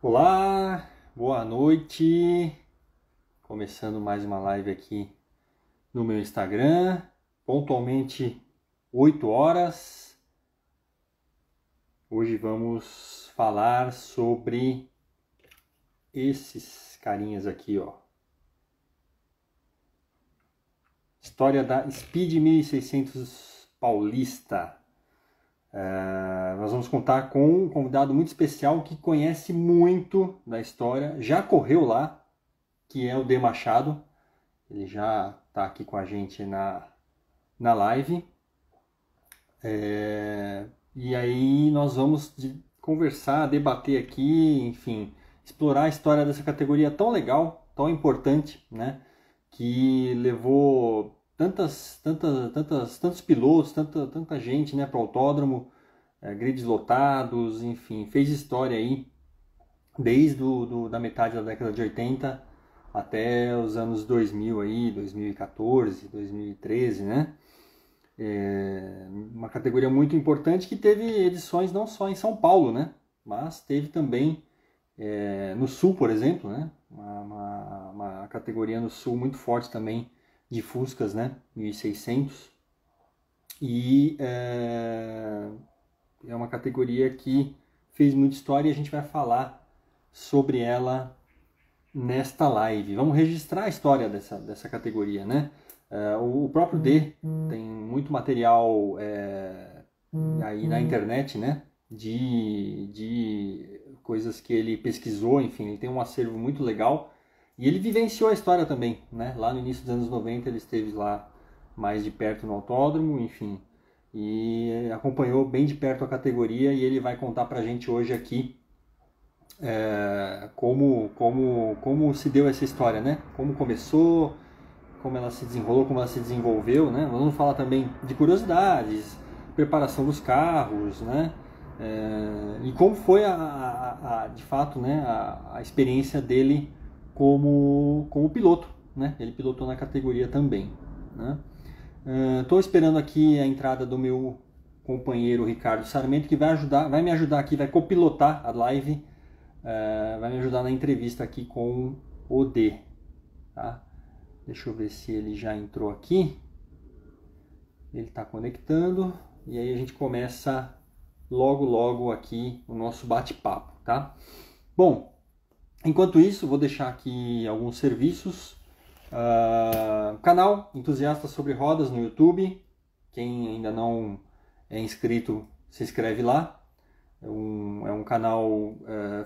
Olá, boa noite. Começando mais uma live aqui no meu Instagram, pontualmente 8 horas. Hoje vamos falar sobre esses carinhas aqui, ó. História da Speed 1600 Paulista. Nós vamos contar com um convidado muito especial que conhece muito da história, já correu lá, que é o D Machado. Ele já está aqui com a gente na live. E aí nós vamos conversar, debater aqui, enfim, explorar a história dessa categoria tão legal, tão importante, né? Que levou tantos pilotos, tanta gente, né, para o autódromo, grids lotados, enfim, fez história aí desde da metade da década de 80 até os anos 2000 aí, 2014, 2013, né? Uma categoria muito importante que teve edições não só em São Paulo, né? Mas teve também no Sul, por exemplo, né? Uma categoria no Sul muito forte também de Fuscas, né? 1600. E é uma categoria que fez muita história e a gente vai falar sobre ela nesta live. Vamos registrar a história dessa categoria, né? O próprio D tem muito material aí na internet, né? De coisas que ele pesquisou, enfim, ele tem um acervo muito legal. E ele vivenciou a história também, né? Lá no início dos anos 90 ele esteve lá mais de perto no autódromo, enfim. E acompanhou bem de perto a categoria e ele vai contar pra gente hoje aqui como se deu essa história, né? Como começou, como ela se desenrolou, como ela se desenvolveu, né? Vamos falar também de curiosidades, preparação dos carros, né? E como foi de fato, né, a experiência dele como piloto, né? Ele pilotou na categoria também, né? Estou esperando aqui a entrada do meu companheiro Ricardo Sarmento, que vai me ajudar aqui, vai copilotar a live, vai me ajudar na entrevista aqui com o D, tá? Deixa eu ver se ele já entrou aqui. Ele está conectando e aí a gente começa logo aqui o nosso bate-papo, tá? Bom, enquanto isso, vou deixar aqui alguns serviços. Canal Entusiastas sobre Rodas no YouTube. Quem ainda não é inscrito, se inscreve lá. É um canal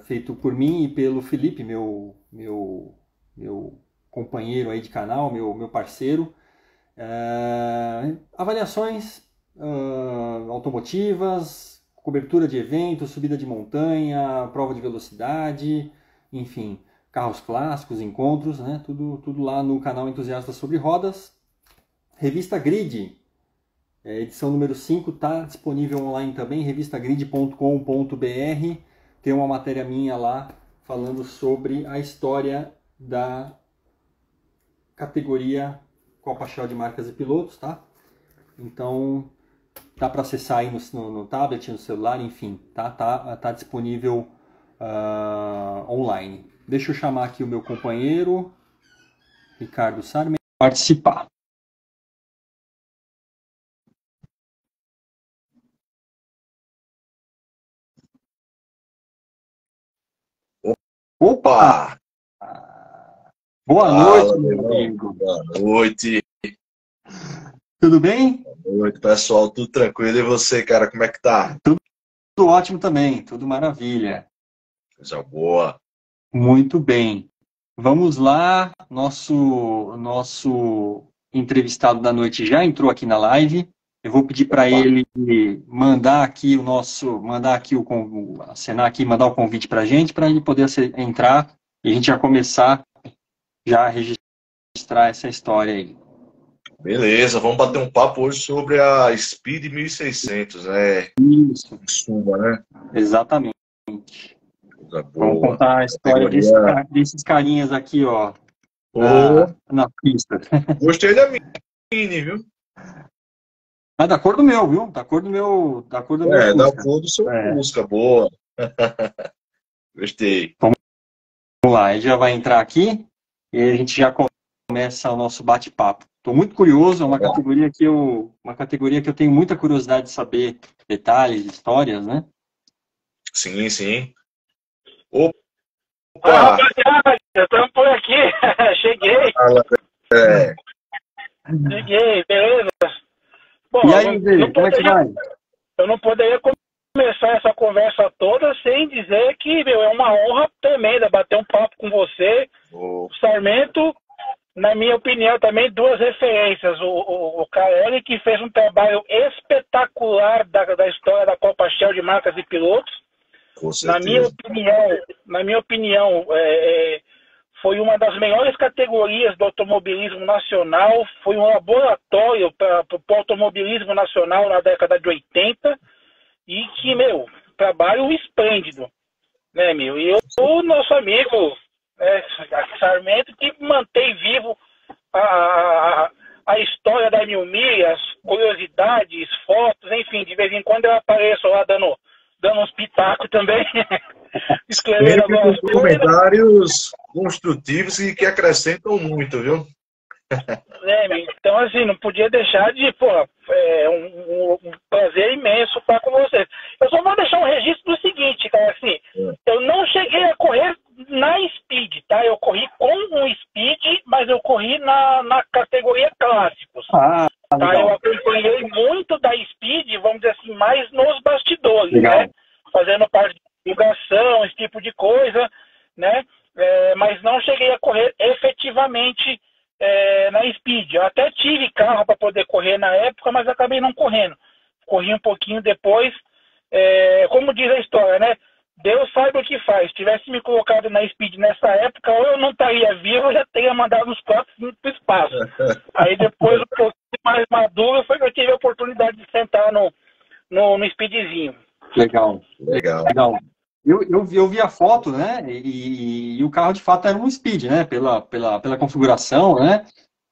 feito por mim e pelo Felipe, meu companheiro aí de canal, meu parceiro. Avaliações automotivas, cobertura de eventos, subida de montanha, prova de velocidade, enfim, carros clássicos, encontros, né? Tudo lá no canal Entusiastas sobre Rodas. Revista Grid, edição número 5, está disponível online também, revistagrid.com.br. Tem uma matéria minha lá falando sobre a história da categoria Copa Shell de Marcas e Pilotos, tá? Então, dá para acessar aí no tablet, no celular, enfim, tá disponível online. Deixa eu chamar aqui o meu companheiro, Ricardo Sarmento, para participar. Opa! Boa Fala, noite, meu amigo. boa noite. Tudo bem? Boa noite, pessoal. Tudo tranquilo? E você, cara, como é que tá? Tudo ótimo também, tudo maravilha. Coisa boa. Muito bem. Vamos lá, nosso entrevistado da noite já entrou aqui na live. Eu vou pedir para ele mandar aqui acenar aqui, mandar o convite para a gente, para ele poder entrar e a gente já começar já a registrar essa história aí. Beleza, vamos bater um papo hoje sobre a Speed 1600, né? Isso, Suma, né? exatamente. Coisa Vamos boa. contar a história Categoria... desses carinhas aqui, ó, Ô, na pista. gostei da Mini, viu? Ah, da cor do meu, viu? Da cor do meu Da Fusca. cor do seu É, Fusca, boa. Gostei. Vamos lá, a gente já vai entrar aqui e a gente já começa o nosso bate-papo. Estou muito curioso, é uma categoria que eu tenho muita curiosidade de saber detalhes, histórias, né? Sim, sim. Ah, Opa! rapaziada, estamos por aqui. Cheguei, É, beleza? Bom, E aí, Zé, como é que vai? eu não poderia começar essa conversa toda sem dizer que, meu, é uma honra tremenda bater um papo com você. o- O Sarmento, na minha opinião, também duas referências. O Carelli, que fez um trabalho espetacular da história da Copa Shell de marcas e pilotos. com Na minha certeza. opinião, foi uma das melhores categorias do automobilismo nacional, foi um laboratório para o automobilismo nacional na década de 80 e que, meu, trabalho esplêndido, né, meu? E o nosso amigo, né, Sarmento, que mantém vivo a história da Mil Milhas, curiosidades, fotos, enfim, de vez em quando eu apareço lá dando uns pitacos também, escrevendo Sempre algumas com coisas, comentários construtivos e que acrescentam muito, viu? né? Então, assim, não podia deixar de, pô, um prazer imenso estar com vocês. Eu só vou deixar um registro do seguinte, cara, assim, eu não cheguei a correr na Speed, tá? Eu corri com um Speed, mas eu corri na categoria clássicos. Ah, Tá, legal. eu acompanhei muito da Speed, vamos dizer assim, mais nos bastidores, Legal. né? Fazendo parte de divulgação, esse tipo de coisa, né? Mas não cheguei a correr efetivamente na Speed. Eu até tive carro para poder correr na época, mas acabei não correndo. Corri um pouquinho depois. Como diz a história, né? Deus sabe o que faz. Se tivesse me colocado na Speed nessa época, ou eu não estaria vivo, eu já teria mandado os 4 para o espaço. Aí depois, um pouquinho mais maduro, foi que eu tive a oportunidade de sentar no Speedzinho. Legal. Legal. Legal. Eu vi a foto, né? E o carro de fato era um Speed, né? Pela configuração, né?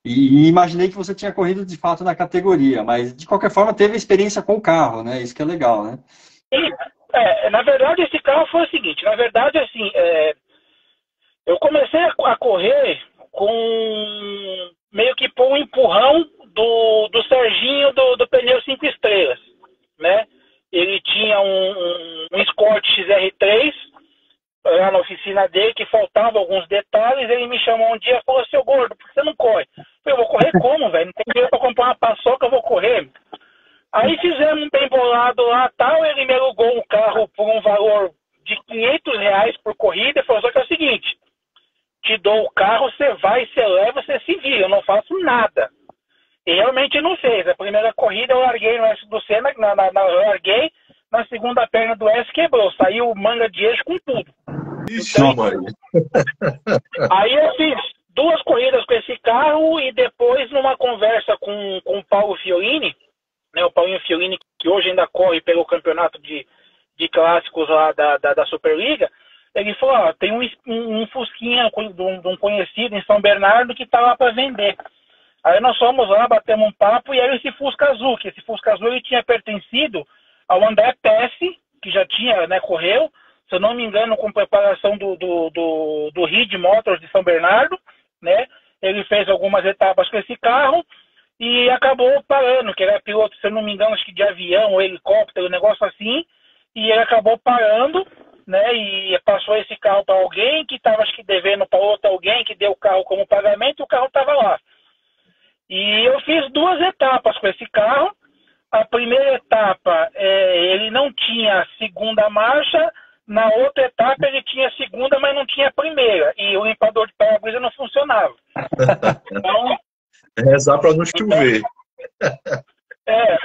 E imaginei que você tinha corrido de fato na categoria, mas de qualquer forma teve experiência com o carro, né? Isso que é legal, né? Na verdade, esse carro foi o seguinte, na verdade, assim, eu comecei a correr com meio que por um empurrão do Serginho do pneu 5 estrelas, né? Ele tinha um Escort XR3 lá na oficina dele, que faltava alguns detalhes. Ele me chamou um dia e falou: seu gordo, por que você não corre? Eu falei: eu vou correr como, velho? Não tem dinheiro pra comprar uma paçoca, eu vou correr. Aí fizemos um bem bolado lá, tal. Ele me alugou um carro por um valor de R$500 por corrida e falou: só que é o seguinte, te dou o carro, você vai, você leva, você se vira, eu não faço nada. E realmente não fez. A primeira corrida eu larguei no S do Senna, larguei, na segunda perna do S quebrou, saiu manga de eixo com tudo. Ixi, Maria. Aí eu fiz 2 corridas com esse carro e depois, numa conversa com o Paulo Fiolini, né, o Paulinho Fiolini, que hoje ainda corre pelo campeonato de clássicos lá da Superliga, ele falou: ó, tem um Fusquinha de um conhecido em São Bernardo que tá lá para vender. Aí nós fomos lá, batemos um papo, e era esse Fusca Azul, que esse Fusca Azul ele tinha pertencido ao André Pesce, que já tinha, né, correu, se eu não me engano, com preparação do Reed Motors de São Bernardo, né? Ele fez algumas etapas com esse carro e acabou parando, que ele era piloto, se eu não me engano, acho que de avião ou helicóptero, um negócio assim, e ele acabou parando, né? E passou esse carro para alguém que estava, acho que, devendo para outro alguém que deu o carro como pagamento, e o carro estava lá. E eu fiz 2 etapas com esse carro. A primeira etapa, ele não tinha segunda marcha. Na outra etapa, ele tinha segunda, mas não tinha primeira. E o limpador de para-brisa não funcionava. Então, Rezar para não chover.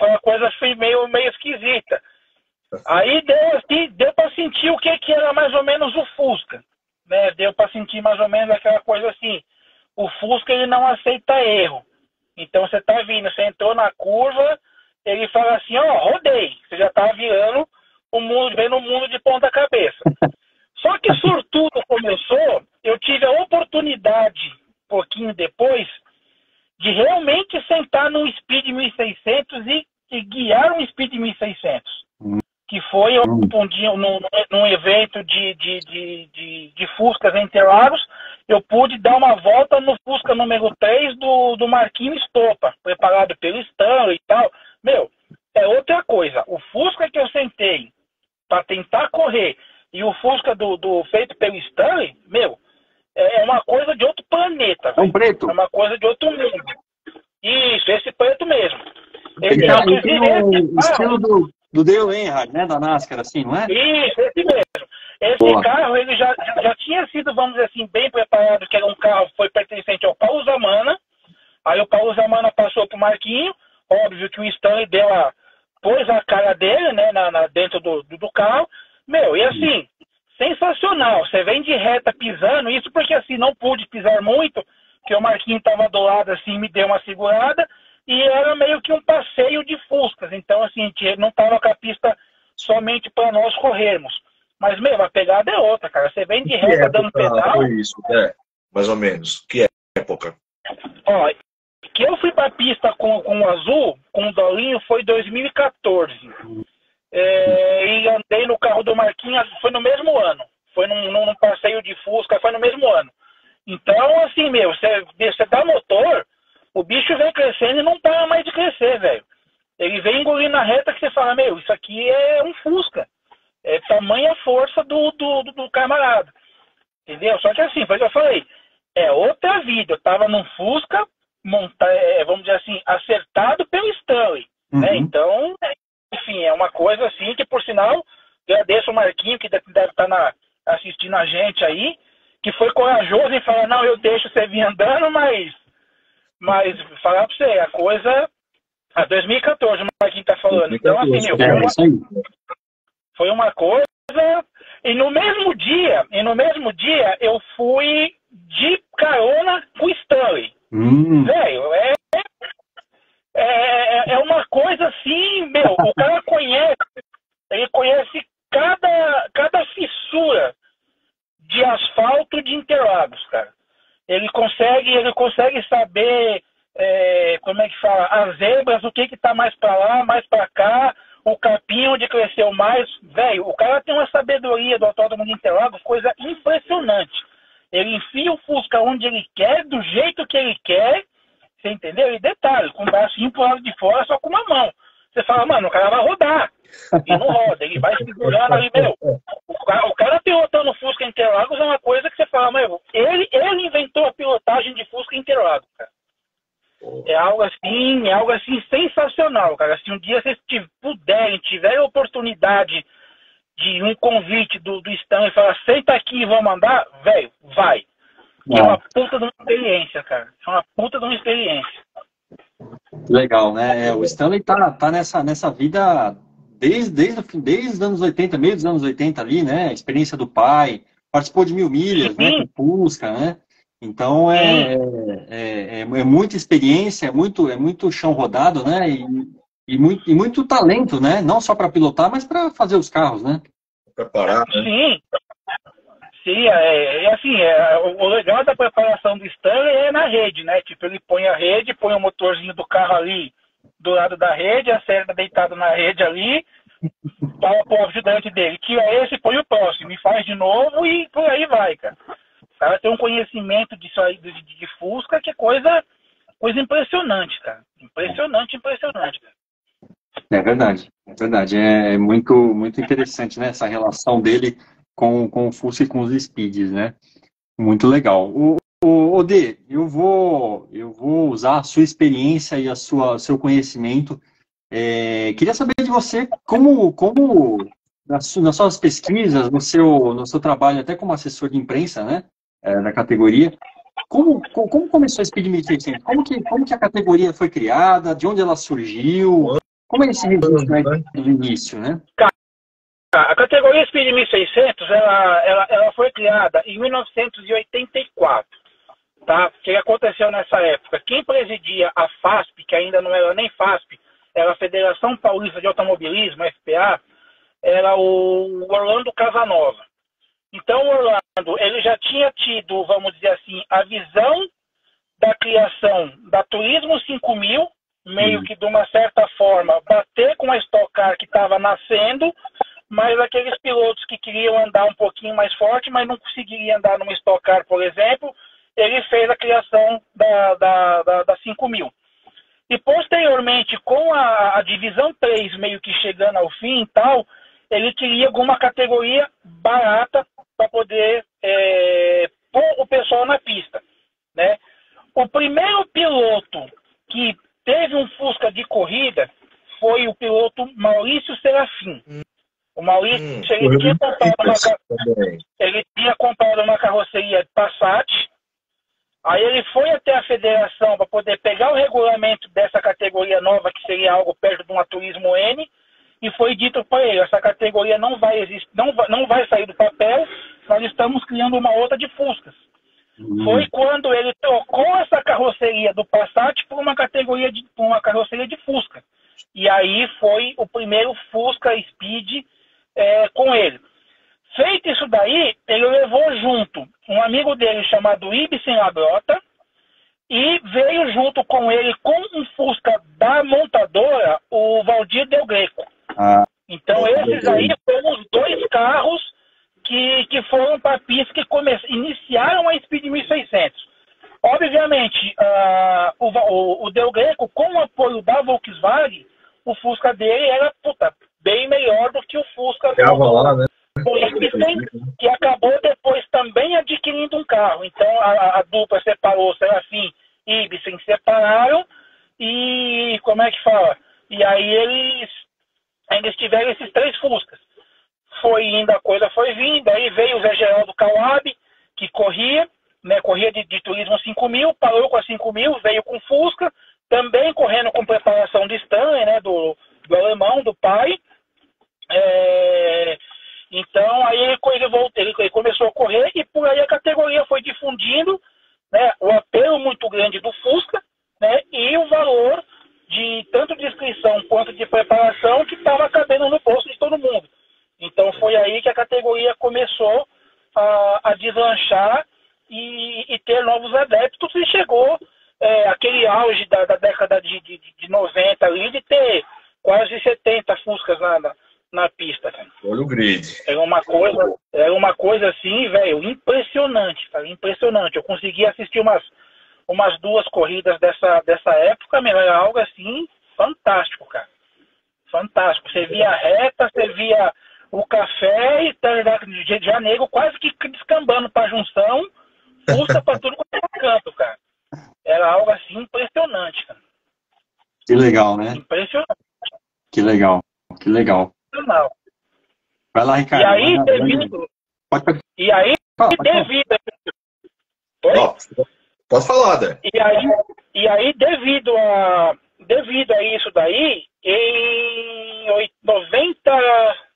foi uma coisa assim, meio esquisita. Aí deu para sentir o que era mais ou menos o Fusca. Né? Deu para sentir mais ou menos aquela coisa assim. O Fusca, ele não aceita erro. Então você tá vindo, você entrou na curva, ele fala assim: ó, rodei. Você já tá virando o mundo, vendo o mundo de ponta cabeça. Só que sortudo começou, eu tive a oportunidade, pouquinho depois, de realmente sentar no Speed 1600 e guiar um Speed 1600. Que foi um dia num evento de Fuscas em Interlagos, eu pude dar uma volta no Fusca número 3 do Marquinhos Estopa, preparado pelo Stanley e tal. Meu, é outra coisa. O Fusca que eu sentei para tentar correr e o Fusca feito pelo Stanley, meu, é uma coisa de outro planeta. É um preto. É uma coisa de outro mundo. Isso, esse preto mesmo. Ele tem o estilo do Dale Earnhardt, né, da NASCAR, assim, não é? Isso, esse mesmo. Esse carro, ele já tinha sido, vamos dizer assim, bem preparado, que era um carro que foi pertencente ao Paulo Zamana. Aí o Paulo Zamana passou pro Marquinho. Óbvio que o Stanley pôs a cara dele, né, dentro do carro. Meu, e assim, sensacional. Você vem de reta pisando, isso porque assim, não pude pisar muito, porque o Marquinho estava do lado, assim, me deu uma segurada, e era meio que um passeio de Fuscas. Então, assim, a gente não estava com a pista somente para nós corrermos. Mas, meu, a pegada é outra, cara. Você vem de reta dando pedal. Foi isso, mais ou menos. Que época? Ó, que eu fui pra pista com o Azul, com o Dolinho, foi 2014. E andei no carro do Marquinhos, foi no mesmo ano. Foi num passeio de Fusca, foi no mesmo ano. Então, assim, meu, você dá motor, o bicho vem crescendo e não para mais de crescer, velho. Ele vem engolindo a reta que você fala, meu, isso aqui é um Fusca. É tamanha força do camarada. Entendeu? Só que assim, foi o que eu falei, é outra vida. Eu tava num Fusca, vamos dizer assim, acertado pelo Stanley. Né? Então, enfim, é uma coisa assim que, por sinal, agradeço o Marquinho, que deve estar assistindo a gente aí, que foi corajoso em falar, não, eu deixo você vir andando, mas falar pra você, a coisa... A 2014, o Marquinho tá falando. 2014, então, assim, meu, foi uma coisa... E no mesmo dia, eu fui de carona com o Stanley. Velho, é uma coisa assim, meu, o cara conhece cada fissura de asfalto de Interlagos, cara. Ele consegue saber, como é que fala, as zebras, o que tá mais pra lá, mais pra cá, o capim onde cresceu mais. Velho, o cara tem uma sabedoria do Autódromo de Interlagos, coisa impressionante. Ele enfia o Fusca onde ele quer, do jeito que ele quer, você entendeu? E detalhe, com o bracinho pro lado de fora, só com uma mão. Você fala, mano, o cara vai rodar. E não roda, ele vai segurando ali, meu. O cara pilotando Fusca Interlagos é uma coisa que você fala, meu, ele inventou a pilotagem de Fusca Interlagos, cara. É algo assim sensacional, cara. Se um dia vocês tiverem a oportunidade de um convite do Stanley e falar, senta aqui e vamos andar, velho, vai. É uma puta de uma experiência, cara. É uma puta de uma experiência. Legal, né? O Stanley tá nessa vida desde os anos 80, meio dos anos 80 ali, né? A experiência do pai, participou de 1000 milhas, né? Com Fusca, né? Então é muita experiência, é muito chão rodado, né? E muito talento, né? Não só para pilotar, mas para fazer os carros, né? Preparar, né? Sim, assim, o legal da preparação do Stanley é na rede, né? Tipo, ele põe a rede, põe o motorzinho do carro ali do lado da rede, acerta deitado na rede ali, fala pro ajudante dele, tira esse, põe o próximo, e faz de novo e por aí vai, cara. O cara tem um conhecimento disso aí, de Fusca, que é coisa impressionante, cara. Impressionante, cara. É verdade. É muito interessante, né? Essa relação dele com o Fusca e com os Speeds, né? Muito legal. O Dê, eu vou usar a sua experiência e seu conhecimento. Queria saber de você como nas suas pesquisas, no seu trabalho, até como assessor de imprensa, né? Da categoria, como começou a Speed 1600? Como que a categoria foi criada? De onde ela surgiu? Como é esse registro do início, né? A categoria Speed 1600, ela foi criada em 1984, tá? O que aconteceu nessa época? Quem presidia a FASP, que ainda não era nem FASP, era a Federação Paulista de Automobilismo, FPA, era o Orlando Casanova. Então, o Orlando, ele já tinha tido, vamos dizer assim, a visão da criação da Turismo 5000, meio que de uma certa forma, bater com a Stock Car que estava nascendo, mas aqueles pilotos que queriam andar um pouquinho mais forte, mas não conseguiriam andar numa Stock Car, por exemplo, ele fez a criação da 5000. E posteriormente, com a divisão 3 meio que chegando ao fim e tal, ele queria alguma categoria barata para poder pôr o pessoal na pista, né? O primeiro piloto que teve um Fusca de corrida foi o piloto Maurício Serafim. O Maurício ele tinha comprado uma carroceria Passat. Aí ele foi até a federação para poder pegar o regulamento dessa categoria nova, que seria algo perto de uma Turismo N, e foi dito para ele: essa categoria não vai existir, não vai sair do papel, nós estamos criando uma outra de Fuscas. Foi quando ele trocou essa carroceria do Passat por uma carroceria de Fusca. E aí foi o primeiro Fusca Speed com ele. Feito isso daí, ele levou junto um amigo dele chamado Ibsen Labrota e veio junto com ele, com um Fusca da montadora, o Valdir Del Greco. Então esses aí foram os dois carros que foram para a pista, que iniciaram a Speed 1600. Obviamente, o Del Greco, com o apoio da Volkswagen, o Fusca dele era bem melhor do que o Fusca do Ibsen, que acabou depois também adquirindo um carro. Então a dupla separou, Serafim e Ibsen separaram, e como é que fala? E aí eles tiveram esses 3 Fuscas. Foi indo, a coisa foi vindo, aí veio o Zé Geraldo Kawab, que corria, né, corria de Turismo 5000, parou com a 5000, veio com Fusca, também correndo com preparação de Stanley, né, do alemão, do pai. Então aí ele começou a correr, e por aí a categoria foi difundindo, né, o apelo muito grande do Fusca, né, e o valor tanto de inscrição quanto de preparação, que estava cabendo no bolso de todo mundo. Então foi aí que a categoria começou a deslanchar e ter novos adeptos, e chegou aquele auge da década de 90 ali, de ter quase 70 Fuscas na pista, cara. Olha o grid. Era uma coisa assim, velho, impressionante, cara, impressionante. Eu consegui assistir umas 2 corridas dessa época, meu, era algo assim fantástico, cara. Fantástico. Você via a reta, você via o café e de Janeiro quase que descambando para a junção, Fusca para tudo quanto é canto, cara. Era algo assim impressionante, cara. Que legal, né? Impressionante. Que legal, que legal. Vai lá, Ricardo. E aí, devido. E aí, devido. Pode falar, Dé. E aí, devido a isso daí, em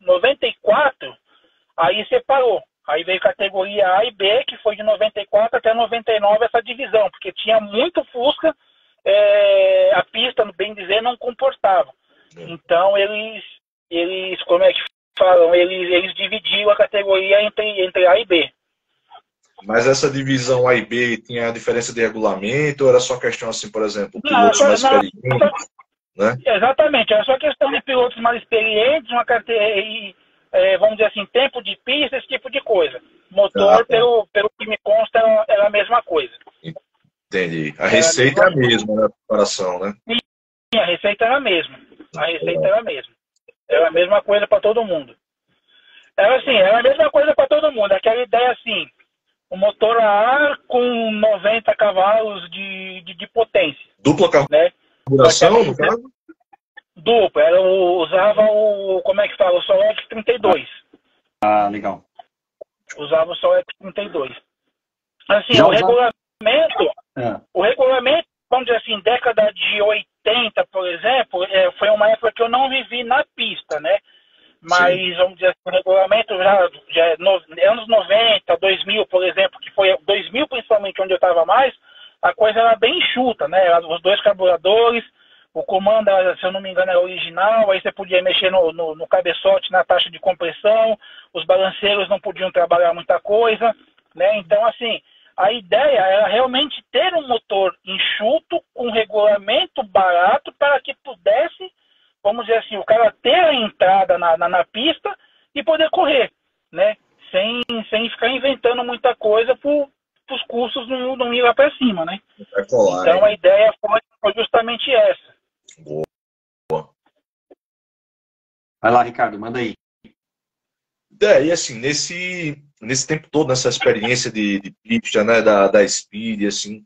94, aí separou. Aí veio categoria A e B, que foi de 94 até 99 essa divisão, porque tinha muito Fusca, a pista, no bem dizer, não comportava. Então eles como é que falam, eles dividiram a categoria entre A e B. Mas essa divisão A e B tinha a diferença de regulamento, ou era só questão assim, por exemplo, pilotos mais experientes, né? Exatamente, era só questão de pilotos mais experientes, vamos dizer assim, tempo de pista, esse tipo de coisa. Motor, pelo que me consta, era a mesma coisa. Entendi. A receita é a mesma, né? A comparação, né? Sim, a receita era a mesma. Era a mesma coisa para todo mundo. Era a mesma coisa para todo mundo. Aquela ideia assim, o motor A com 90 cavalos de potência. Dupla carburação, no caso? Dupla. Usava como é que fala? O Solex 32. Legal. Usava o Solex 32. Assim, o regulamento, vamos dizer assim, década de 80, por exemplo, foi uma época que eu não vivi na pista, né? Mas, sim, vamos dizer assim, o regulamento já anos 90, 2000, por exemplo, que foi 2000 principalmente, onde eu estava mais, a coisa era bem enxuta, né? Os 2 carburadores, o comando, se eu não me engano, era original, aí você podia mexer no cabeçote, na taxa de compressão, os balanceiros não podiam trabalhar muita coisa, né? Então, assim, a ideia era realmente ter um motor enxuto, com regulamento barato, para que pudesse, vamos dizer assim, o cara ter a entrada na pista e poder correr, né? Sem ficar inventando muita coisa para os custos não ir lá para cima, né? Então a ideia foi justamente essa. Boa. Vai lá, Ricardo, manda aí. E assim, nesse tempo todo, nessa experiência de pista, né, da Speed, assim,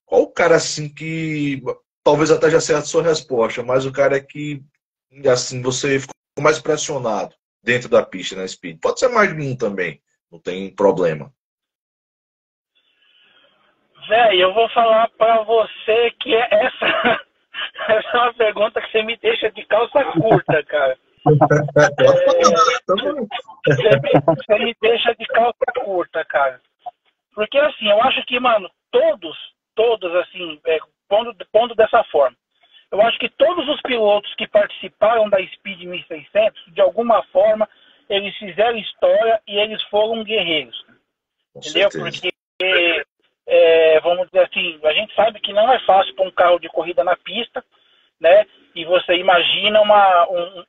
qual o cara, assim, que talvez até já seja a sua resposta, mas o cara que, assim, você ficou mais pressionado dentro da pista, na Speed? Pode ser mais de um também, não tem problema. Véi, eu vou falar pra você que essa é uma pergunta que você me deixa de calça curta, cara. Você me deixa de calça curta, cara. Porque assim, eu acho que, mano, todos assim, pondo dessa forma, eu acho que todos os pilotos que participaram da Speed 1600, de alguma forma, eles fizeram história e eles foram guerreiros. Entendeu? Porque, vamos dizer assim, a gente sabe que não é fácil para um carro de corrida na pista, né? E você imagina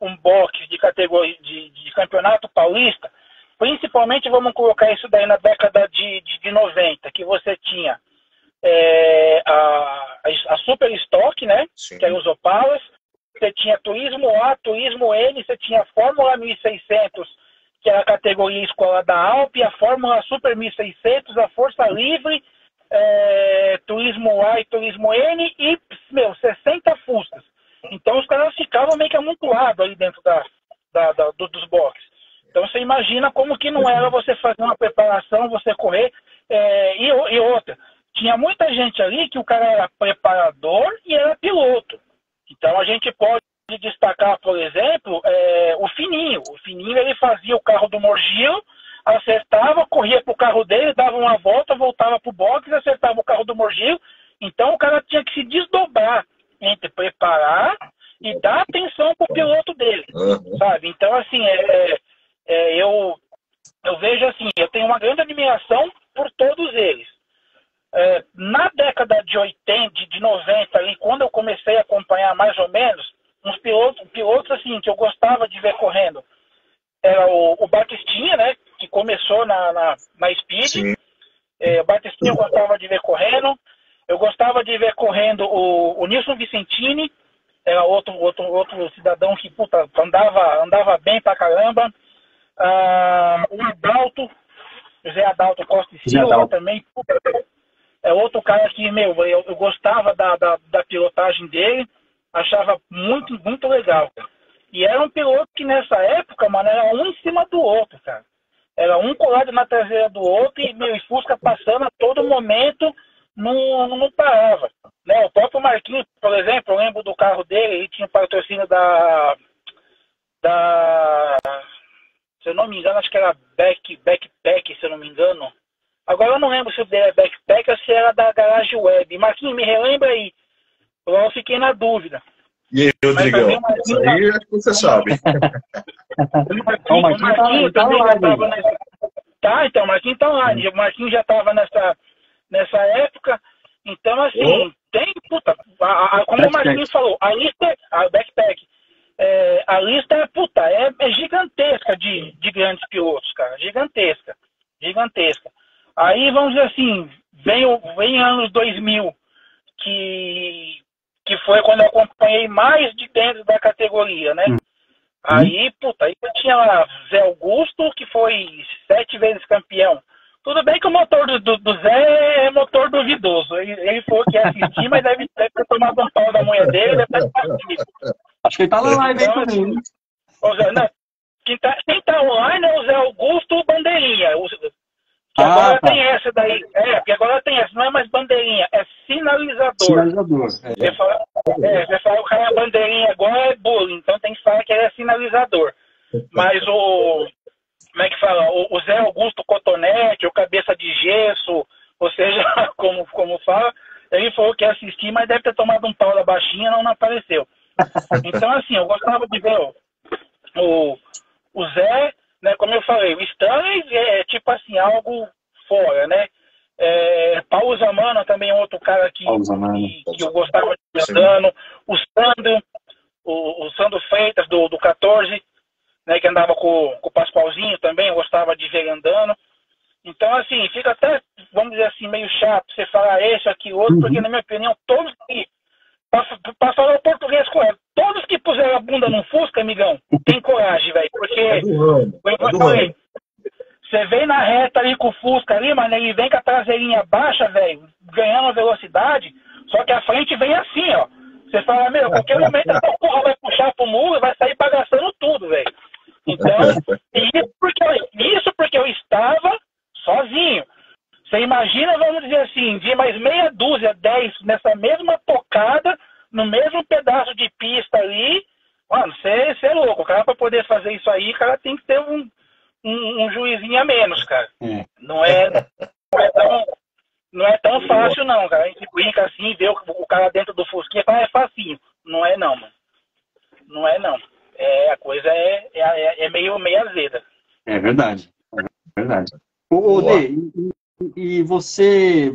um box de categoria de campeonato paulista, principalmente vamos colocar isso daí na década de 90, que você tinha a Super Stock, né? Sim. Que eram os Opalas, você tinha Turismo A, Turismo N, você tinha a Fórmula 1600, que era a categoria escola da Alpe, a Fórmula Super 1600, a Força Livre, Turismo A e Turismo N e, 60 Fuscas. Então os caras ficavam meio que amontoados ali dentro dos boxes. Então você imagina como que não era você fazer uma preparação, você correr, e outra. Tinha muita gente ali que o cara era preparador e era piloto. Então a gente pode destacar, por exemplo, o Fininho. O Fininho, ele fazia o carro do Morgillo, acertava, corria pro carro dele, dava uma volta, voltava pro box, acertava o carro do Morgillo. Então o cara tinha que se desdobrar entre preparar e dar atenção pro piloto dele, sabe? Então, assim, eu vejo assim, eu tenho uma grande admiração por todos eles. Na década de 80, de 90, ali, quando eu comecei a acompanhar mais ou menos, uns pilotos assim, que eu gostava de ver correndo, era o Batistinha, né, que começou na Speed. O Batistinha eu gostava de ver correndo. Eu gostava de ver correndo o Nilson Vicentini, era outro cidadão que, puta, andava bem pra caramba. O Adalto, José Adalto Costa e Silva também, puta, é outro cara que, eu gostava da pilotagem dele, achava muito, muito legal. E era um piloto que nessa época, mano, era um em cima do outro, cara. Era um colado na traseira do outro e Fusca passando a todo momento, não parava. Né? O próprio Marquinhos, por exemplo, eu lembro do carro dele, ele tinha patrocínio da se eu não me engano, acho que era Backpack, se eu não me engano. Agora eu não lembro se o dele é Backpack ou se era da Garage Web. Marquinhos, me relembra aí. Eu fiquei na dúvida. E aí, Rodrigão? Isso aí acho que você sabe. O Marquinhos também já estava nessa... Tá, então, o Marquinhos tá lá. O Marquinhos já estava nessa época. Então, assim, tem, puta, como o Marquinhos falou, a lista, a Backpack, lista, puta, é gigantesca de grandes pilotos, cara, gigantesca. Aí, vamos dizer assim, vem anos 2000, que foi quando eu acompanhei mais de dentro da categoria, né? Aí, puta, aí eu tinha lá Zé Augusto, que foi 7 vezes campeão. Tudo bem que o motor do Zé é motor duvidoso. Ele falou que ia assistir, mas deve ter tomado um pau da mulher dele, deve ter partido. Acho que ele tá na live aí também. Quem tá online é o Zé Augusto Bandeirinha. Que agora tem essa daí. Porque agora tem essa, não é mais bandeirinha, é sinalizador. Você fala o cara bandeirinha agora é bullying, então tem que falar que ele é sinalizador. Mas como é que fala? O Zé Augusto Cotonete, o Cabeça de Gesso, ou seja, como fala, ele falou que ia assistir, mas deve ter tomado um pau da baixinha, não apareceu. Então, assim, eu gostava de ver o Zé, né, como eu falei, o Stanley é tipo assim, algo fora, né? Paulo Zamano também é outro cara que eu gostava de ver andando. O Sandro Freitas do 14, né, que andava com o Pascoalzinho também, eu gostava de ver ele andando. Então, assim, fica até, vamos dizer assim, meio chato você falar esse, aqui, outro, porque, na minha opinião, todos que, para falar o português correto, todos que puseram a bunda num Fusca, amigão, tem coragem, velho, porque, você vem na reta ali com o Fusca ali, mano, ele vem com a traseirinha baixa, velho, ganhando velocidade, só que a frente vem assim, ó. Você fala, meu, qualquer momento essa porra vai puxar pro muro e vai sair bagaçando tudo, velho. Então, isso porque eu estava sozinho. Você imagina, vamos dizer assim, de mais meia dúzia, 10 nessa mesma tocada, no mesmo pedaço de pista ali, mano, você é louco. O cara, para poder fazer isso aí, o cara tem que ter um juizinho a menos, cara. Não é tão fácil, não, cara. A gente brinca assim, vê o cara dentro do Fusquinha, fala, é facinho. Não é, não, mano. Não é, não. A coisa é meio azeda. É verdade. É verdade. Ô, Dê, e você,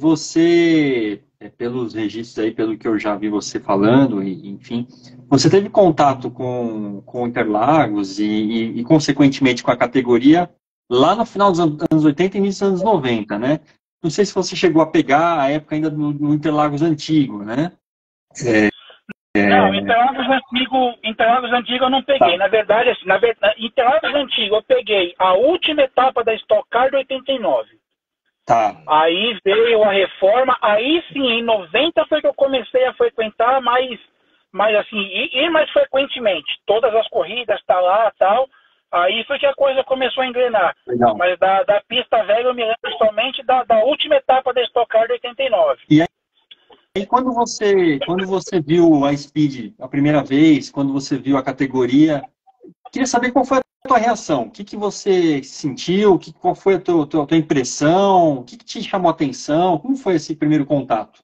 pelos registros aí, pelo que eu já vi você falando, enfim, você teve contato com Interlagos e, consequentemente, com a categoria lá no final dos anos 80 e início dos anos 90, né? Não sei se você chegou a pegar a época ainda no Interlagos antigo, né? Não, Interlagos antigo eu não peguei. Tá. Na verdade, assim, Interlagos antigo eu peguei a última etapa da Stock Car de 89. Tá. Aí veio a reforma, aí sim, em 90 foi que eu comecei a frequentar mais assim, ir mais frequentemente. Todas as corridas, tá lá, tal. Aí foi que a coisa começou a engrenar. Legal. Mas da pista velha eu me lembro somente da última etapa da Stock Car de 89. E quando você viu a Speed a primeira vez, quando você viu a categoria, queria saber qual foi a tua reação. O que você sentiu? Qual foi a tua impressão? O que te chamou a atenção? Como foi esse primeiro contato?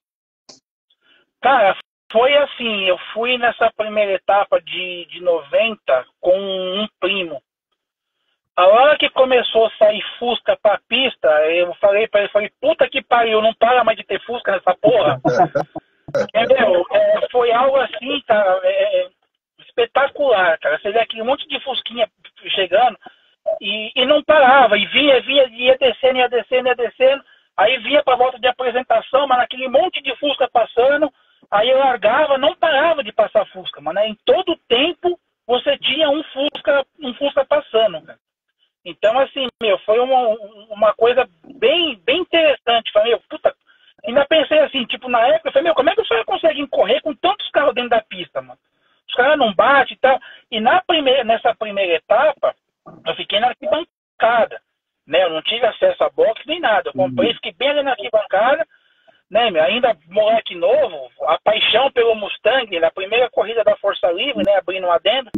Cara, foi assim, eu fui nessa primeira etapa de 90 com um primo. A hora que começou a sair Fusca pra pista, eu falei pra ele, puta que pariu, não para mais de ter Fusca nessa porra. Entendeu? Foi algo assim, cara, espetacular, cara. Você vê aquele monte de Fusquinha chegando e não parava, e vinha, ia descendo. Aí vinha pra volta de apresentação, mas naquele monte de Fusca passando, aí eu largava, não parava de passar Fusca, mano. Em todo tempo você tinha um Fusca passando, cara. Então, assim, foi uma coisa bem interessante. Falei, puta, ainda pensei assim, tipo, na época, eu falei, como é que os caras conseguem correr com tantos carros dentro da pista, mano? Os caras não batem e tal. E nessa primeira etapa, eu fiquei na arquibancada, né? Eu não tive acesso a box nem nada. Eu comprei, fiquei bem ali na arquibancada, né? Ainda moleque novo, a paixão pelo Mustang, na primeira corrida da Força Livre, né? Abrindo um adendo,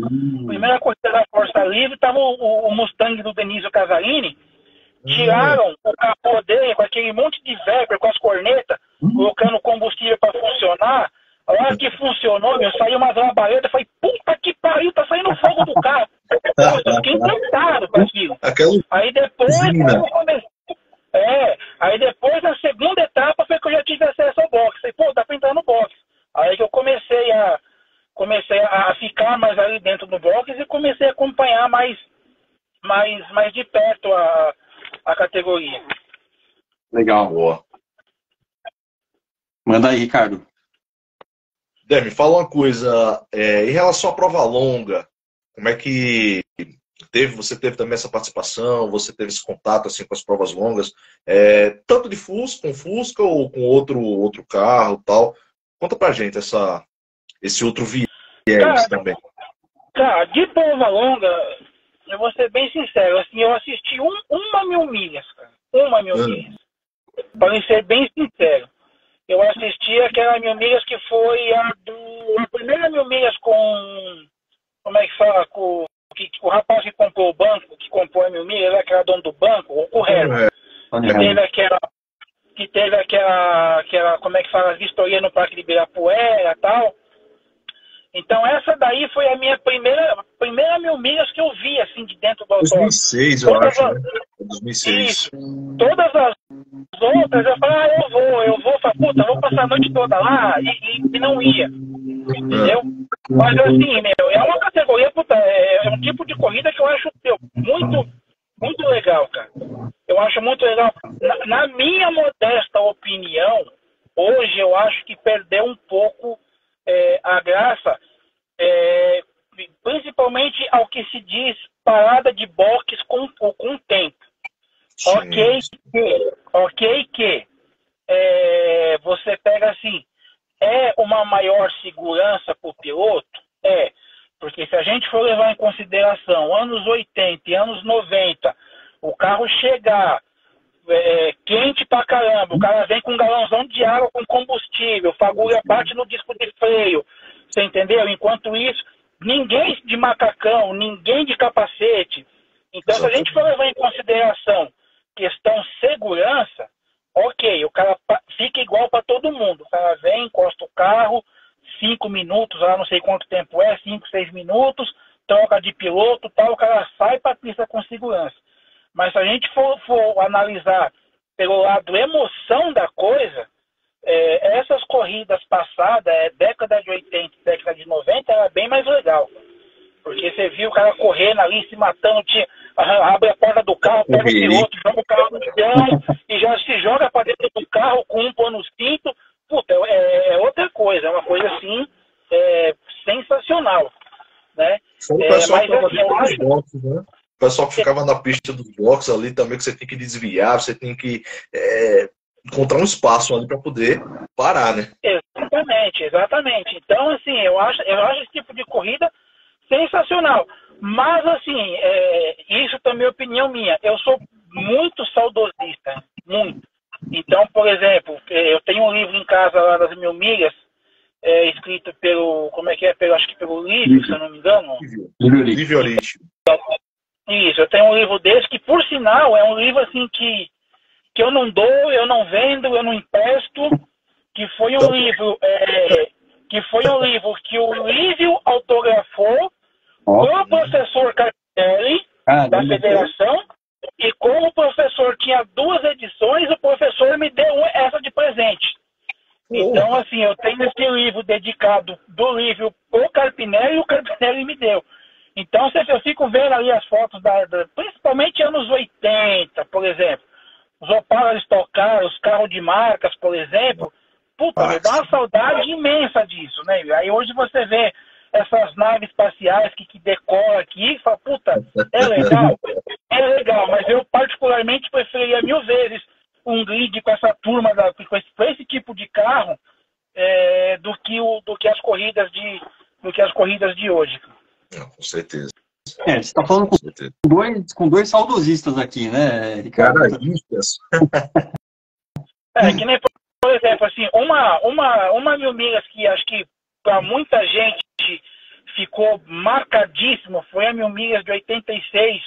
primeira corrida da Força Livre, tava o Mustang do Denizio Casarini, tiraram o capô dele com aquele monte de Weber, com as cornetas, colocando combustível para funcionar. A hora que funcionou, saiu umas labaredas, falei, puta que pariu, tá saindo fogo do carro. Eu fiquei encantado com aquilo. Aí depois eu comecei. Aí depois, na segunda etapa, foi que eu já tive acesso ao box. Falei, pô, dá pra entrar no box. Aí que eu comecei a ficar mais ali dentro do box e comecei a acompanhar mais de perto a categoria. Legal. Boa. Manda aí, Ricardo. Me fala uma coisa, em relação à prova longa, como é que você teve também essa participação, você teve esse contato assim, com as provas longas, tanto de Fusca, com Fusca ou com outro carro tal? Conta pra gente esse outro viés também. Cara, de prova longa, eu vou ser bem sincero, assim, eu assisti uma 1000 milhas, cara. Uma 1000 milhas. Para ser bem sincero. Eu assisti aquela 1000 milhas que foi a primeira 1000 milhas com... Como é que fala? Com o rapaz que comprou o banco, que comprou a 1000 milhas, que era dono do banco, o Herman. Que teve aquela... Como é que fala? Vistoria no Parque de Ibirapuera e tal. Então essa daí foi a minha primeira 1000 milhas que eu vi, assim, de dentro do autódromo. 2006, eu acho, né? 2006. Isso. Todas as outras, eu falei, eu vou, puta, vou passar a noite toda lá, e não ia, entendeu? Mas assim, meu, é uma categoria, puta, é um tipo de corrida que eu acho muito, muito legal, cara. Eu acho muito legal. Na minha modesta opinião, hoje eu acho que perdeu um pouco a graça, principalmente ao que se diz parada de box com tempo. Ok que você pega assim, é uma maior segurança para o piloto? Porque se a gente for levar em consideração anos 80 e anos 90, o carro chegar quente pra caramba, o cara vem com um galãozão de água com combustível, fagulha bate no disco de freio, você entendeu? Enquanto isso, ninguém de macacão, ninguém de capacete. Então, se a gente for levar em consideração questão segurança, ok, o cara fica igual para todo mundo. O cara vem, encosta o carro, 5 minutos, lá não sei quanto tempo 5, 6 minutos, troca de piloto, tal, o cara sai para a pista com segurança. Mas se a gente for analisar pelo lado emoção da coisa, essas corridas passadas, década de 80, década de 90, era bem mais legal. Porque você viu o cara correndo ali, se matando, abre a porta do carro, pega o piloto, joga o carro no chão e já se joga para dentro do carro com um pano no cinto. Puta, é outra coisa, é uma coisa assim, sensacional, né? O pessoal que ficava nos boxes, né? O pessoal que ficava na pista dos boxes ali também, que você tem que desviar, você tem que encontrar um espaço ali para poder parar, né? Exatamente. Então, assim, eu acho esse tipo de corrida sensacional. Mas, assim, isso também é opinião minha. Eu sou muito saudosista, muito. Então, por exemplo, eu tenho um livro em casa lá das Mil Milhas, escrito pelo, acho que pelo Lívio, se eu não me engano. Lívio Oriti. Isso, eu tenho um livro desse que, por sinal, é um livro assim que eu não dou, eu não vendo, eu não empresto, que foi um livro que o Lívio autografou com o professor Carpelli, da federação, e como o professor tinha 2 edições, o professor me deu essa de presente. Então, assim, eu tenho esse livro dedicado do Lívio pro Carpinelli e o Carpinelli me deu. Então, eu fico vendo ali as fotos, principalmente anos 80, por exemplo. Os Opala Stock Car, os carros de marcas, por exemplo. Puta, me dá uma saudade imensa disso, né? Aí hoje você vê essas naves espaciais que decolam aqui e fala, puta, é legal, mas eu particularmente preferiria 1000 vezes um grid com essa turma, com esse tipo de carro, do que as corridas de hoje. Com certeza. Você está falando com dois saudosistas aqui, né, Ricardo? Caraístas. Que nem, por exemplo, assim, uma Mil Milhas que acho que para muita gente ficou marcadíssimo foi a Mil Milhas de 86,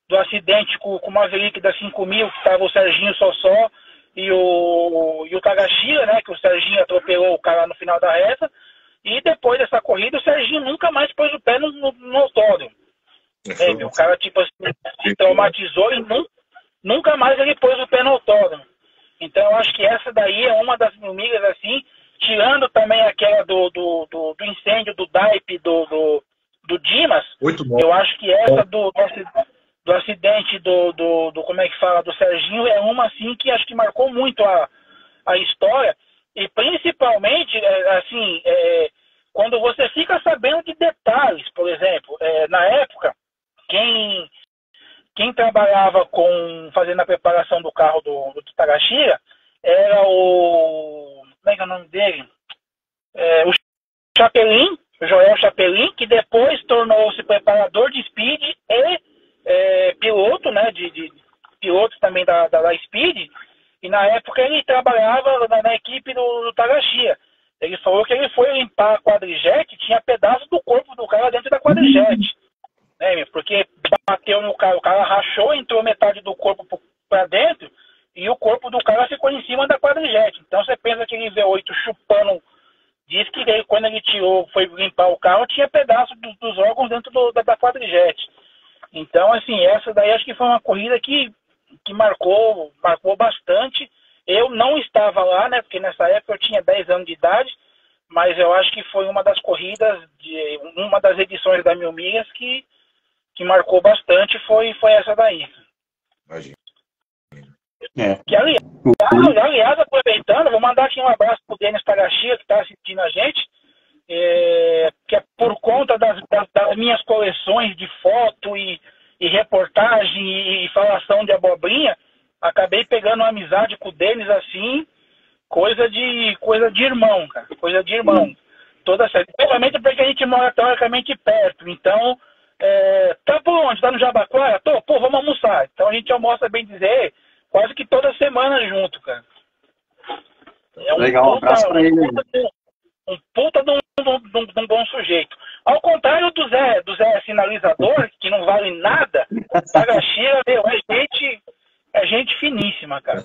do acidente com o Maverick da 5000, que estava o Serginho Sossó e o Tagashira, né, que o Serginho atropelou o cara no final da reta. E depois dessa corrida, o Serginho nunca mais pôs o pé no autódromo. O cara, tipo assim, se traumatizou e nunca mais ele pôs o pé no autódromo. Então, eu acho que essa daí é uma das Mil Milhas, assim, tirando também aquela do incêndio do DAIP, do Dimas. Eu acho que essa do acidente do Serginho é uma, assim, que acho que marcou muito a história. E principalmente, assim, quando você fica sabendo de detalhes, por exemplo, na época, quem trabalhava fazendo a preparação do carro do Tagashira era o... Como é que é o nome dele? O Chapelin, o Joel Chapelin, que depois tornou-se preparador de Speed e piloto, né, de pilotos também da Speed. E na época ele trabalhava na equipe do Tagashira. Ele falou que ele foi limpar a quadrijet e tinha pedaços do corpo do cara dentro da quadrijet. Né, porque bateu no cara, o cara rachou, entrou metade do corpo para dentro e o corpo do cara ficou em cima da quadrijet. Então você pensa que ele V8 chupando, diz que ele, quando ele foi limpar o carro, tinha pedaços dos órgãos dentro da quadrijet. Então, assim, essa daí acho que foi uma corrida que marcou bastante. Eu não estava lá, né, porque nessa época eu tinha 10 anos de idade, mas eu acho que foi uma das corridas, uma das edições da 1000 milhas que marcou bastante, foi essa daí. Imagina. Que, aliás, aproveitando, vou mandar aqui um abraço pro Denis Tagashia, que está assistindo a gente, que é por conta das minhas coleções de foto e reportagem e falação de abobrinha, acabei pegando uma amizade com o Denis, assim, coisa de irmão, cara, coisa de irmão. Toda certa. Principalmente porque a gente mora teoricamente perto, então, tá por onde? Tá no Jabaquara? Tô, pô, vamos almoçar. Então a gente almoça, bem dizer, quase que toda semana junto, cara. Legal, um abraço pra ele. Um puta de um bom sujeito. Ao contrário do Zé sinalizador, que não vale nada, Tagashia, meu, é gente finíssima, cara.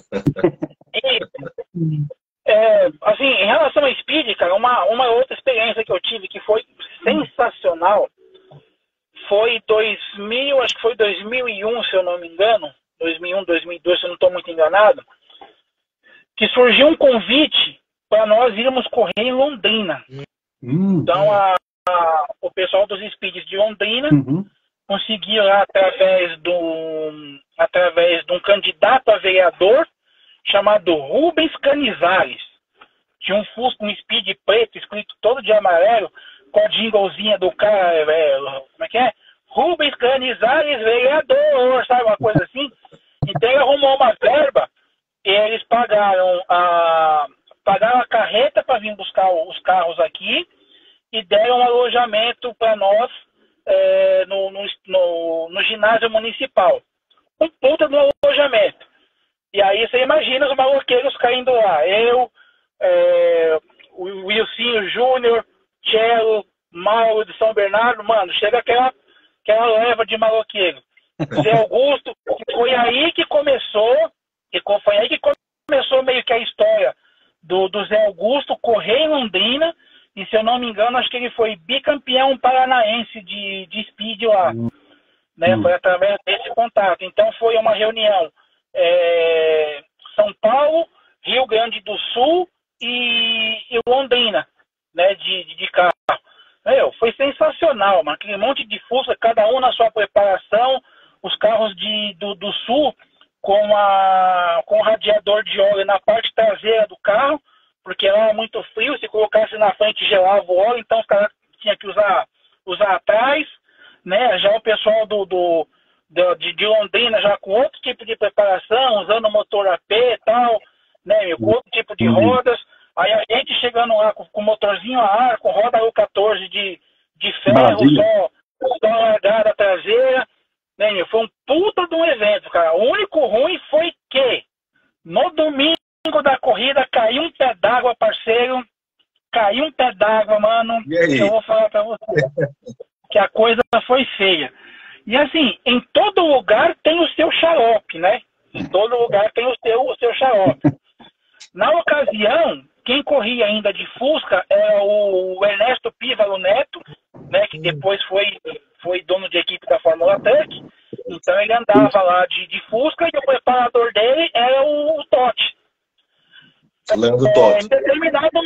E, assim, em relação a Speed, cara, uma outra experiência que eu tive que foi sensacional foi acho que foi 2001, se eu não me engano, 2001, 2002, se eu não estou muito enganado, que surgiu um convite para nós irmos correr em Londrina. Então, o pessoal dos Speeds de Londrina conseguiu lá através de um candidato a vereador chamado Rubens Canizares. Tinha um Fusca, um Speed preto, escrito todo de amarelo, com a jinglezinha do cara, como é que é? Rubens Canizares, vereador, sabe, uma coisa assim. Então ele arrumou uma verba e eles pagaram a carreta para vir buscar os carros aqui e deram um alojamento para nós no ginásio municipal. Um puta no alojamento. E aí você imagina os maloqueiros caindo lá. Eu, o Wilcinho Júnior, Cello, Mauro de São Bernardo, mano, chega aquela leva de maloqueiro. Zé Augusto, foi aí que começou meio que a história do Zé Augusto correr em Londrina, e se eu não me engano, acho que ele foi bicampeão paranaense de speed lá. Né? Foi através desse contato. Então foi uma reunião São Paulo, Rio Grande do Sul e Londrina, né? de carro. Foi sensacional, mano. Aquele monte de Fusca, cada um na sua preparação, os carros do Sul com o radiador de óleo na parte traseira do carro, porque lá é muito frio, se colocasse na frente gelava o óleo, então os caras tinham que usar atrás, né? Já o pessoal de Londrina já com outro tipo de preparação, usando motor AP e tal, né? Com outro tipo de rodas. Aí a gente chegando lá com motorzinho a ar, com roda U14 de ferro, só largada traseira, né? Foi um puta de um evento, cara. O único ruim foi que no domingo da corrida caiu um pé d'água, parceiro. Caiu um pé d'água, mano. Eu vou falar pra você que a coisa foi feia. E assim, em todo lugar tem o seu xarope, né? Em todo lugar tem o seu xarope. Na ocasião, quem corria ainda de Fusca era o Ernesto Pívalo Neto, né? Que depois foi dono de equipe da Fórmula Truck. Então ele andava lá de Fusca e o preparador dele era o Totti. Leandro Totti. Em determinado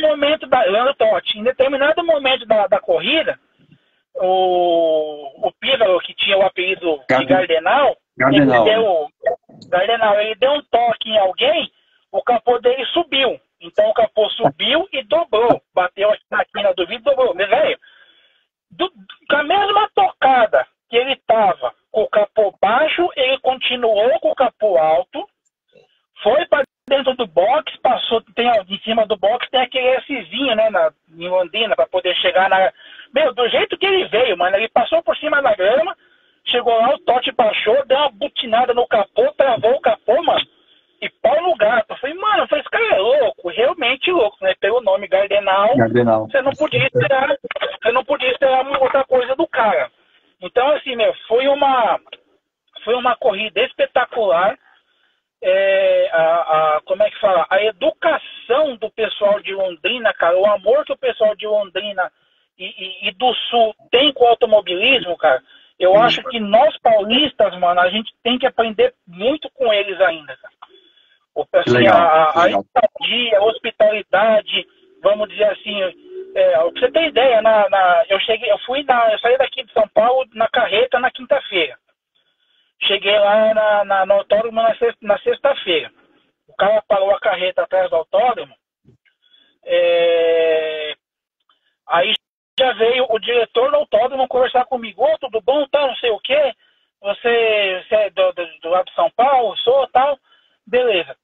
momento da corrida, o Pívalo, que tinha o apelido de Gardenal, ele deu um toque em alguém, o capô dele subiu. Então o capô subiu e dobrou. Bateu aqui na quina do vidro e dobrou. Mas, velho, com a mesma tocada que ele tava com o capô baixo, ele continuou com o capô alto, foi para dentro do box, passou, em cima do box tem aquele Szinho, né, em Londrina, para poder chegar na... Meu, do jeito que ele veio, mano, ele passou por cima da grama, chegou lá, o Totti baixou, deu uma butinada no capô, travou o capô, mano, e pau no gato. Eu falei, mano, esse cara é louco, realmente louco, né, pelo nome Gardenal. Você não podia esperar outra coisa do cara. Então, assim, meu, foi uma corrida espetacular. Como é que fala? A educação do pessoal de Londrina, cara, o amor que o pessoal de Londrina e do Sul tem com o automobilismo, cara, eu acho que nós paulistas, mano, a gente tem que aprender muito com eles ainda, cara. A estadia, a hospitalidade, vamos dizer assim, Pra você ter ideia, eu saí daqui de São Paulo na carreta na quinta-feira. Cheguei lá no autódromo na sexta-feira. O cara parou a carreta atrás do autódromo. Aí já veio o diretor do autódromo conversar comigo. Ô, tudo bom, tal, não sei o quê. Você é do lado de São Paulo? Sou, tal. Beleza.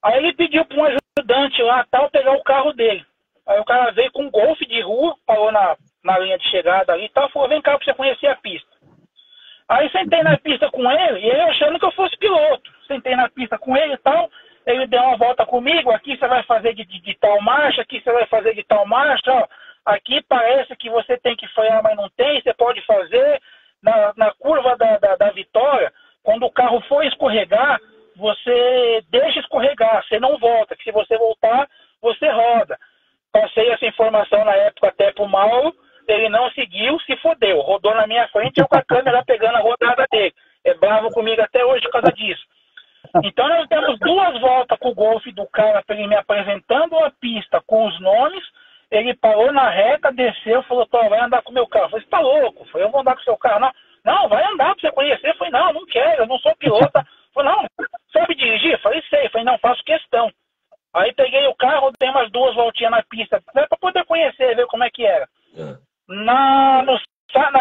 Aí ele pediu para um ajudante lá, tal, pegar o carro dele. Aí o cara veio com um Golf de rua, parou na linha de chegada ali e tal, falou, vem cá pra você conhecer a pista. Aí sentei na pista com ele, e ele achando que eu fosse piloto. Sentei na pista com ele e tal, ele deu uma volta comigo, aqui você vai fazer de tal marcha, aqui você vai fazer de tal marcha, ó. Aqui parece que você tem que frear, mas não tem, você pode fazer. Na curva da vitória, quando o carro for escorregar, você deixa escorregar, você não volta, que se você voltar, você roda. Passei essa informação na época até pro Mauro, ele não seguiu, se fodeu, rodou na minha frente, eu com a câmera pegando a rodada dele. É bravo comigo até hoje por causa disso. Então nós demos 2 voltas com o Golf do cara, pra ele me apresentando a pista com os nomes. Ele parou na reta, desceu, falou, Tó, vai andar com o meu carro. Eu falei, você tá louco? Eu falei, eu vou andar com o seu carro. Não, não, vai andar pra você conhecer. Eu falei, não quero, eu não sou piloto. Eu falei, não, sabe dirigir? Eu falei, sei. Eu falei, não, faço questão. Aí peguei o carro, dei umas 2 voltinhas na pista, pra poder conhecer, ver como é que era. Na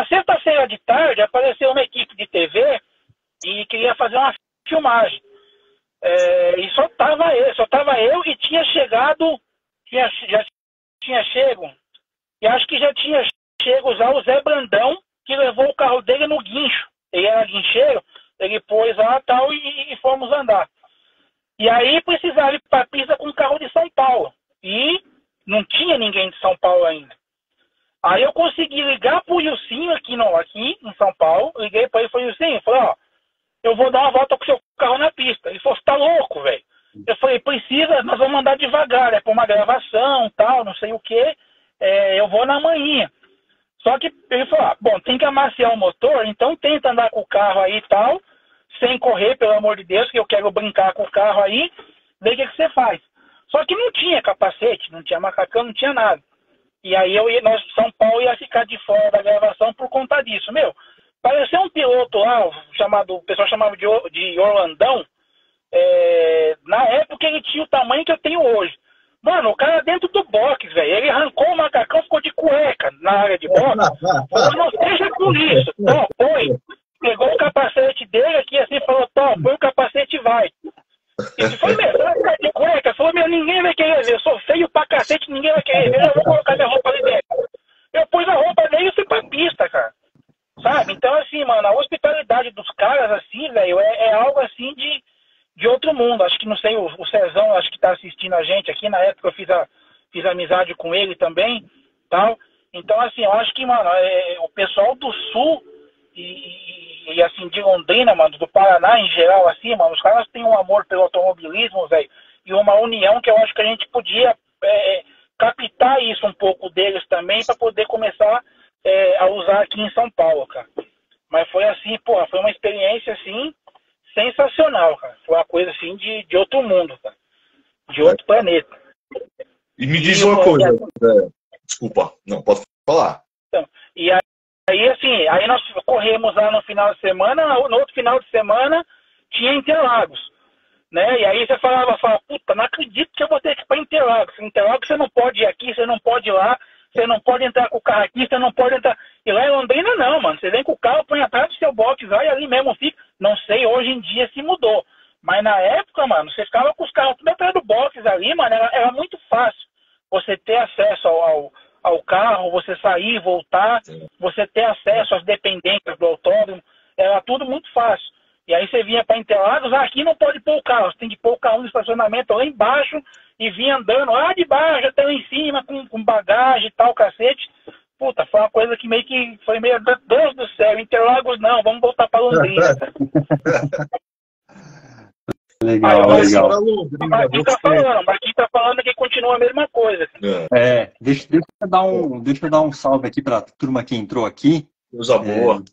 sexta-feira de tarde, apareceu uma equipe de TV e queria fazer uma filmagem. E só tava eu e tinha chegado, já tinha chego, e acho que já tinha chego já o Zé Brandão, que levou o carro dele no guincho. Ele era guincheiro, ele pôs lá tal e fomos andar. E aí precisava ir para a pista com o carro de São Paulo. E não tinha ninguém de São Paulo ainda. Aí eu consegui ligar pro Ilcinho aqui em São Paulo, liguei para ele e falei, Ilcinho, ó, eu vou dar uma volta com o seu carro na pista. Ele falou, você tá louco, velho? Eu falei, precisa, nós vamos andar devagar, é pra uma gravação, tal, não sei o que, eu vou na manhã. Só que ele falou, bom, tem que amaciar o motor, então tenta andar com o carro aí e tal, sem correr, pelo amor de Deus, que eu quero brincar com o carro aí, ver o que você faz. Só que não tinha capacete, não tinha macacão, não tinha nada. E aí nós, São Paulo, ia ficar de fora da gravação por conta disso. Parecia um piloto lá, o pessoal chamava de Orlandão. Na época ele tinha o tamanho que eu tenho hoje. Mano, o cara dentro do box, velho, ele arrancou o macacão, ficou de cueca na área de box. Falou, não seja por isso. Não, foi. Pegou o capacete dele aqui assim, falou, Tom, põe o capacete e vai. Ele falou, você vai ficar de cueca? Falou, ninguém vai querer ver, eu sou feio pra cacete, ninguém vai querer ver, eu vou colocar minha roupa ali dentro. Eu pus a roupa dele e fui pra pista, cara. Sabe? Então, assim, mano, a hospitalidade dos caras, assim, velho, é algo assim de outro mundo. Acho que, não sei, o Cezão, acho que tá assistindo a gente aqui, na época eu fiz amizade com ele também, tal. Então, assim, eu acho que, mano, o pessoal do Sul e assim, de Londrina, mano, do Paraná em geral, assim, mano, os caras têm um amor pelo automobilismo, velho, e uma união que eu acho que a gente podia captar isso um pouco deles também para poder começar a usar aqui em São Paulo, cara. Mas foi assim, porra, foi uma experiência, assim, sensacional, cara. Foi uma coisa, assim, de outro mundo, cara. De outro planeta. E me diz uma coisa, desculpa, não, pode falar. Então, e aí, assim, aí nós corremos lá no final de semana, no outro final de semana tinha Interlagos, né? E aí você falava, puta, não acredito que eu vou ter que ir para Interlagos. Interlagos você não pode ir aqui, você não pode ir lá, você não pode entrar com o carro aqui, você não pode entrar... E lá em Londrina não, mano, você vem com o carro, põe atrás do seu box lá e ali mesmo fica. Não sei, hoje em dia se mudou. Mas na época, mano, você ficava com os carros tudo atrás do box ali, mano, era muito fácil você ter acesso ao carro, você sair e voltar, você ter acesso às dependências do autódromo, era tudo muito fácil. E aí você vinha para Interlagos, aqui não pode pôr o carro, você tem que pôr o carro no estacionamento lá embaixo e vinha andando lá de baixo até lá em cima com bagagem e tal, cacete. Puta, foi uma coisa que meio que foi meio, Deus do céu, Interlagos não, vamos voltar para Londrina. Legal, legal. Marquinhos tá falando que continua a mesma coisa. Deixa eu dar um salve aqui para a turma que entrou aqui. Coisa boa.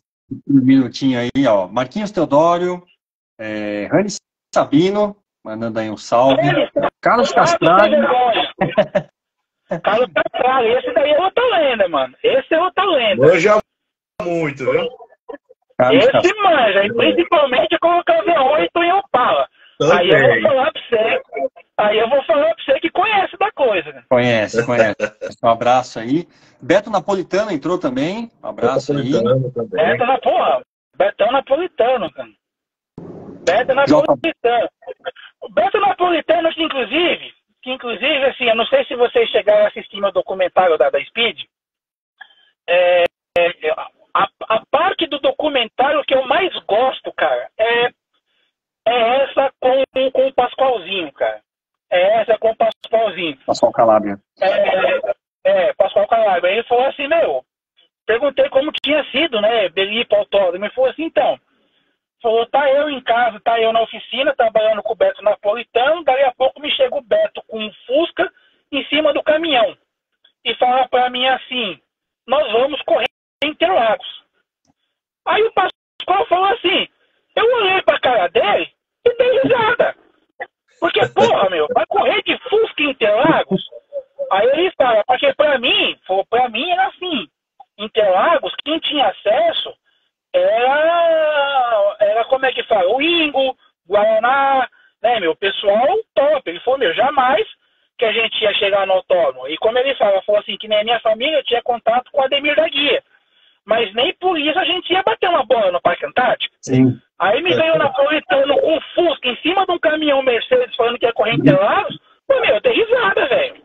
Um minutinho aí, ó. Marquinhos Teodório, Rani Sabino, mandando aí um salve. Carlos Castrari. Carlos Petralha, esse daí é outra lenda, mano. Esse é outra lenda. Manja muito, viu? Esse manja, e principalmente colocar V8 em Opala. Aí eu vou falar pra você que conhece da coisa. Né? Conhece. Um abraço aí. Beto Napolitano entrou também. Um abraço aí. Betão Napolitano, cara. Beto Napolitano. O Beto Napolitano, que inclusive, assim, eu não sei se vocês chegaram a assistir meu documentário da Speed. A parte do documentário que eu mais gosto, cara, é essa com o Pascoalzinho, cara. É essa com o Pascoalzinho. Pascoal Calabria. Pascoal Calabria. Ele falou assim, perguntei como tinha sido, né, Belipe Autódromo. Ele falou assim, então, tá eu em casa, tá eu na oficina, trabalhando com o Beto Napolitano, daí a pouco me chega o Beto com um Fusca em cima do caminhão. E fala pra mim assim, nós vamos correr em Interlagos. Aí o Pascoal falou assim, eu olhei pra cara dele e dei risada. Porque, porra, vai correr de Fusca em Interlagos? Aí ele fala, porque pra mim era assim, Interlagos, quem tinha acesso era como é que fala, o Ingo, Guaraná, né, pessoal top. Ele falou, jamais que a gente ia chegar no autódromo. E como ele falou assim, que nem a minha família tinha contato com o Ademir da Guia. Mas nem por isso a gente ia bater uma bola no Parque Antártico. Sim. Aí me veio o Napolitano com Fusca em cima de um caminhão Mercedes falando que ia correr em Interlagos. Pô, eu dei risada, velho.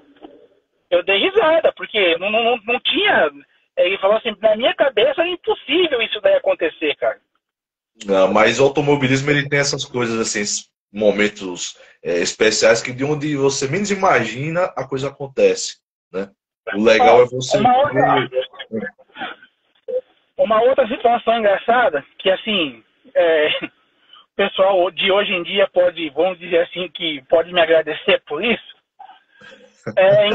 Eu dei risada, porque não tinha... Ele falou assim, na minha cabeça era impossível isso daí acontecer, cara. Não, mas o automobilismo ele tem essas coisas assim, esses momentos especiais que de onde você menos imagina a coisa acontece, né? O legal é você... Uma outra situação engraçada, que assim, o pessoal de hoje em dia vamos dizer assim, que pode me agradecer por isso. Em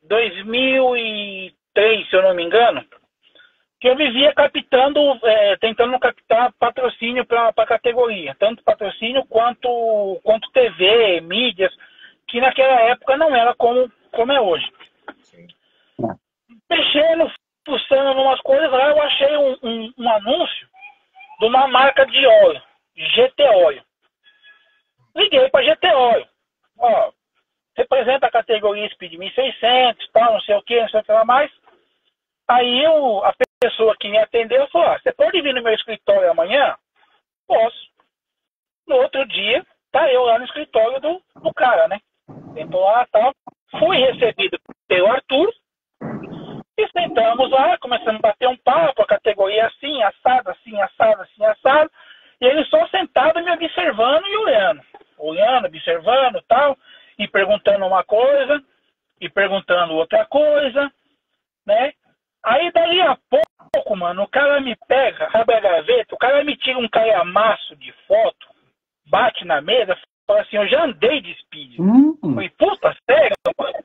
2003, se eu não me engano, que eu vivia tentando captar patrocínio para a categoria, tanto patrocínio quanto TV, mídias, que naquela época não era como é hoje. Mexendo, fuçando umas coisas lá, eu achei um anúncio de uma marca de óleo, GT Óleo. Liguei para GT Óleo. Ó, representa a categoria Speed 1600, tal, não sei o que lá mais. Aí a pessoa que me atendeu falou, você pode vir no meu escritório amanhã? Posso. No outro dia, tá eu lá no escritório do cara, né? Tentou lá, tal. Fui recebido pelo Arthur. E sentamos lá, começamos a bater um papo, a categoria assim, assado, assim, assado, assim, assado. E ele só sentado me observando e olhando. Olhando, observando, tal. E perguntando uma coisa, e perguntando outra coisa, né? Aí dali a pouco, mano, o cara me pega, abre a gaveta, o cara me tira um calhamaço de foto, bate na mesa, fala assim, eu já andei de Speed. Falei, puta, sério, mano?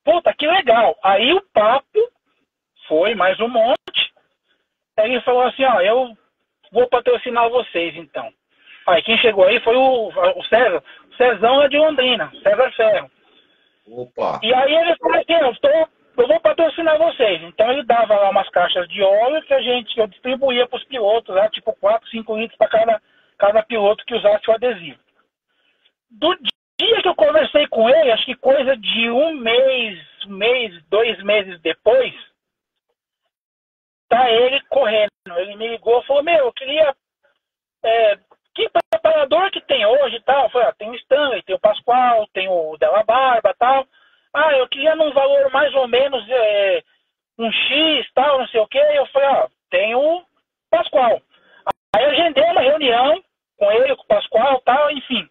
Puta, que legal. Aí o papo foi mais um monte. Aí ele falou assim, ó, eu vou patrocinar vocês, então. Aí quem chegou aí foi o César. O Cezão lá de Londrina, César Ferro. Opa. E aí ele falou assim, eu vou patrocinar vocês. Então ele dava lá umas caixas de óleo que eu distribuía para os pilotos, lá, tipo 4, 5 litros para cada piloto que usasse o adesivo. Do dia que eu conversei com ele, acho que coisa de um mês, 2 meses depois, tá ele correndo. Ele me ligou e falou, eu queria... que preparador que tem hoje e tal? Eu falei, tem o Stanley, tem o Pascoal, tem o Della Barba e tal. Eu queria num valor mais ou menos um X, tal, não sei o que. Eu falei, tem o Pascoal. Aí eu agendei uma reunião com ele, com o Pascoal, tal, enfim.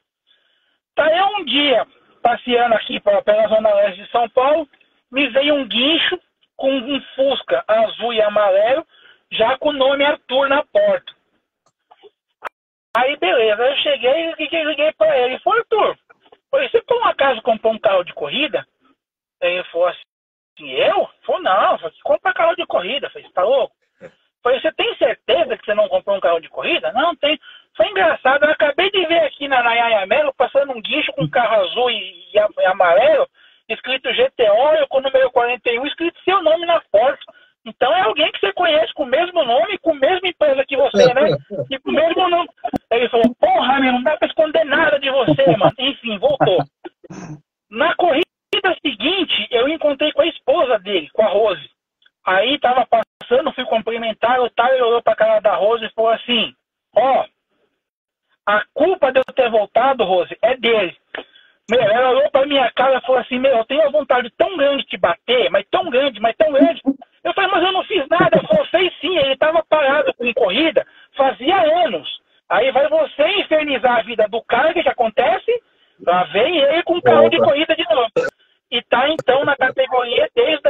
Tá eu um dia passeando aqui pela Zona Leste de São Paulo, me veio um guincho com um Fusca azul e amarelo, já com o nome Arthur na porta. Aí beleza, eu cheguei e liguei pra ele. Ele falou, Arthur, você por um acaso comprou um carro de corrida? Aí ele falou assim, eu? Ele falou, não, você compra carro de corrida. Eu falei, você tá louco? Eu falei, você tem certeza que você não comprou um carro de corrida? Não, tem. Foi engraçado, eu acabei de ver aqui na Anhanguera passando um guincho com um carro azul e amarelo, escrito escrito GTO, com o número 41 escrito seu nome na foto. Então é alguém que você conhece com o mesmo nome, com a mesma empresa que você, né? E com o mesmo nome. Ele falou, porra, meu, não dá pra esconder nada de você, mano. Enfim, voltou. Na corrida seguinte, eu encontrei com a esposa dele, com a Rose. Aí tava passando, fui cumprimentar, o Tyler olhou pra cara da Rose e falou assim, ó, a culpa de eu ter voltado, Rose, é dele. Meu, ela olhou pra minha cara e falou assim, meu, eu tenho uma vontade tão grande de te bater, mas tão grande. Eu falei, mas eu não fiz nada. Ela falou, fez sim, ele tava parado em corrida fazia anos. Aí vai você infernizar a vida do cara, o que acontece? Lá vem ele com um carro de corrida de novo. E tá então na categoria desde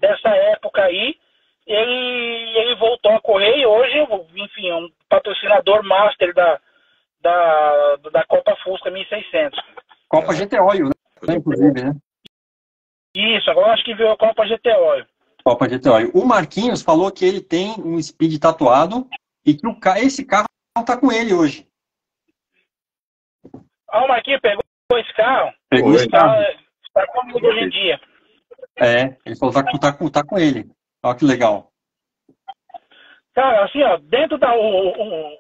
essa época aí, ele voltou a correr e hoje, enfim, é um patrocinador master da Copa Fusca 1600. Copa GT Oil, né? Inclusive, né? Isso, agora acho que virou Copa GT Oil. Copa GT Oil. O Marquinhos falou que ele tem um Speed tatuado e que esse carro não tá com ele hoje. Ah, o Marquinhos pegou esse carro? Pegou esse carro. Tá comigo hoje em dia. É, ele falou que tá com ele. Olha que legal. Cara, assim, ó, dentro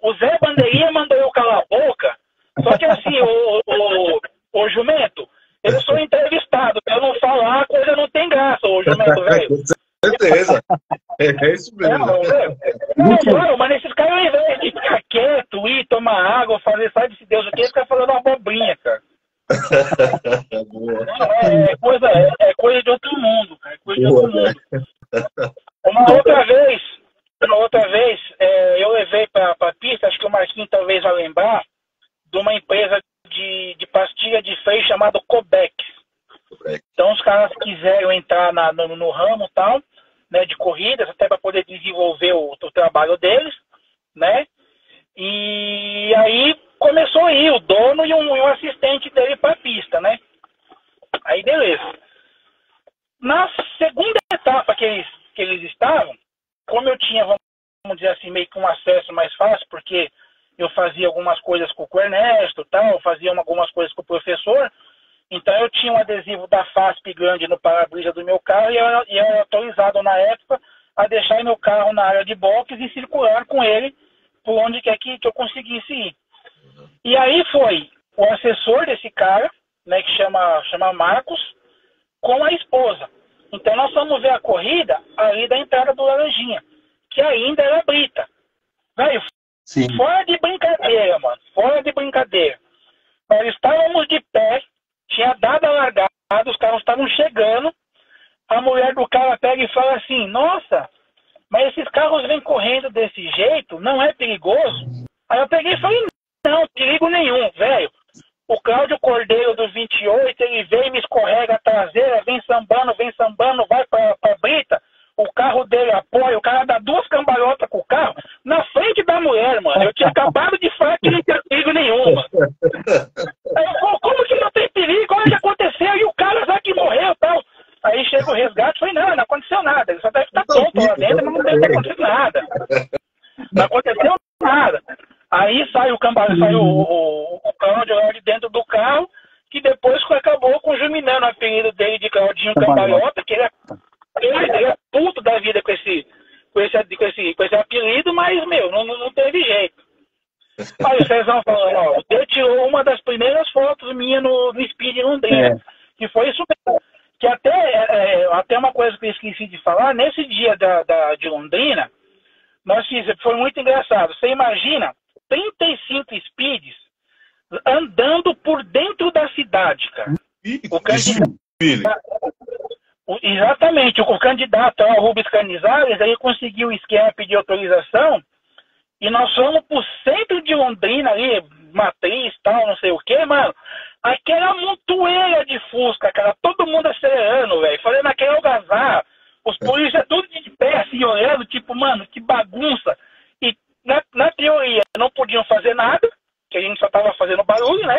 o Zé Bandeirinha mandou eu calar a boca, só que assim, o Jumento, eu sou entrevistado, pra eu não falar, a coisa não tem graça, o Jumento, velho. Com certeza. É isso mesmo. Não, mas esses caras, ao invés de ficar quieto, ir tomar água, fazer, sabe se Deus o que, eles ficam falando uma abobrinha, cara. Boa. É coisa de outro mundo, cara. É coisa de outro mundo. Uma outra vez, eu levei pra pista, acho que o Marquinhos talvez vai lembrar, de uma empresa de pastilha de freio chamada Cobex. Então os caras quiseram entrar no ramo tal, né, de corridas, até para poder desenvolver o trabalho deles, né? E aí começou a ir o dono e um assistente dele para a pista, né? Aí beleza. Na segunda etapa que eles estavam, como eu tinha, vamos dizer assim, meio que um acesso mais fácil, porque eu fazia algumas coisas com o Ernesto, tal, fazia algumas coisas com o professor, então eu tinha um adesivo da FASP grande no para-brisa do meu carro e eu era autorizado na época a deixar meu carro na área de boxes e circular com ele por onde quer que eu conseguisse ir. E aí foi o assessor desse cara, né, que chama Marcos, com a esposa. Então nós fomos ver a corrida ali da entrada do Laranjinha, que ainda era brita. Velho, fora de brincadeira, mano. Fora de brincadeira. Nós estávamos de pé, tinha dado a largada, os carros estavam chegando, a mulher do cara pega e fala assim, nossa, mas esses carros vêm correndo desse jeito, não é perigoso? Aí eu peguei e falei, não, perigo nenhum, velho. O Cláudio Cordeiro do 28, ele vem e me escorrega a traseira, vem sambando, vai pra brita, o carro dele apoia, o cara dá duas cambalhotas com o carro, na frente da mulher, mano. Eu tinha acabado de falar que não tinha perigo nenhum, mano. Aí eu falei, como que não tem perigo? Olha o que aconteceu, e o cara já que morreu e tal. Aí chega o resgate, falei, não aconteceu nada, ele só deve estar tonto lá dentro, mas não deve ter acontecido nada. Não aconteceu nada. Aí sai o cambalhota, sai o Cláudio lá de dentro do carro, que depois acabou conjuminando o apelido dele de Claudinho Cambalhota, que ele é puto da vida com esse apelido, mas, meu, não teve jeito. Aí o Cezão falando, ó, ele tirou uma das primeiras fotos minhas no Speed Londrina, que foi isso mesmo. Que até uma coisa que eu esqueci de falar, nesse dia de Londrina, foi muito engraçado. Você imagina 35 Speeds andando por dentro da cidade, cara. Exatamente, o candidato ao Rubens Canizares, aí conseguiu o esquema, pedir autorização, e nós fomos pro centro de Londrina ali, Matriz, tal, não sei o que, mano. Aquela montoeira de Fusca, cara, todo mundo acelerando, velho, fazendo aquele algazarra, os polícias tudo de pé, assim, olhando, tipo, mano, que bagunça. E na teoria não podiam fazer nada, que a gente só tava fazendo barulho, né?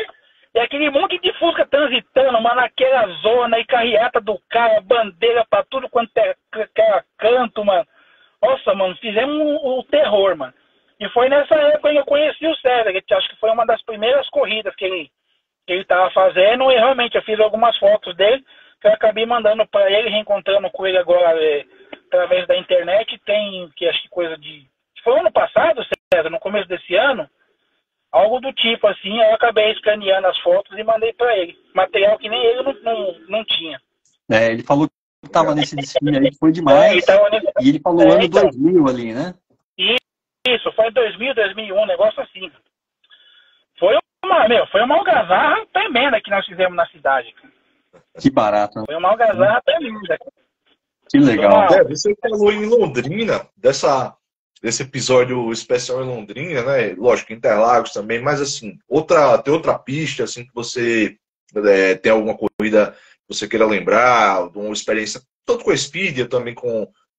E aquele monte de Fusca transitando, mano, naquela zona, e carreata do cara, bandeira pra tudo quanto é canto, mano. Nossa, mano, fizemos o terror, mano. E foi nessa época que eu conheci o César, que acho que foi uma das primeiras corridas que que ele estava fazendo, e realmente eu fiz algumas fotos dele, que eu acabei mandando para ele, reencontrando com ele agora através da internet. Tem, que acho que coisa de... Foi ano passado, César, no começo desse ano, algo do tipo assim. Eu acabei escaneando as fotos e mandei para ele. Material que nem ele não tinha. Ele falou que estava nesse desfile aí, que foi demais. E ele falou ano 2000 ali, né? Isso, foi em 2000, 2001, um negócio assim. Foi uma algazarra tremenda que nós fizemos na cidade. Que barato. Né? Foi uma algazarra tremenda. Que legal. Você falou em Londrina, desse episódio especial em Londrina, né? Lógico, Interlagos também, mas assim, tem outra pista, assim, que você tem alguma corrida que você queira lembrar, uma experiência, tanto com a Speed, também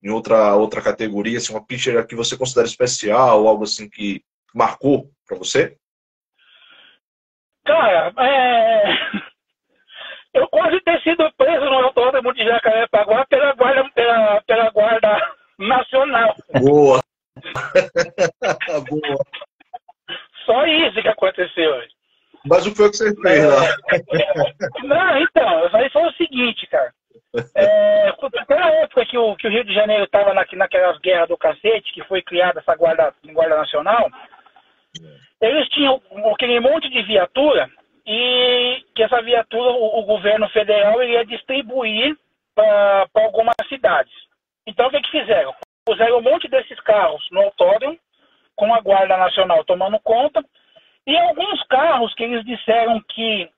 em outra categoria, assim, uma pista que você considera especial, ou algo assim que marcou para você? Cara, eu quase ter sido preso no autódromo de Jacarepaguá pela Guarda Nacional. Boa! Boa! Só isso que aconteceu. Mas o que foi que você fez lá? Não, então, aí foi o seguinte, cara. Naquela época que o Rio de Janeiro estava naquelas guerras do cacete, que foi criada essa Guarda Nacional, eles tinham aquele monte de viatura, e que essa viatura o governo federal ia distribuir para algumas cidades. Então o que fizeram? Puseram um monte desses carros no autódromo, com a Guarda Nacional tomando conta, e alguns carros que eles disseram que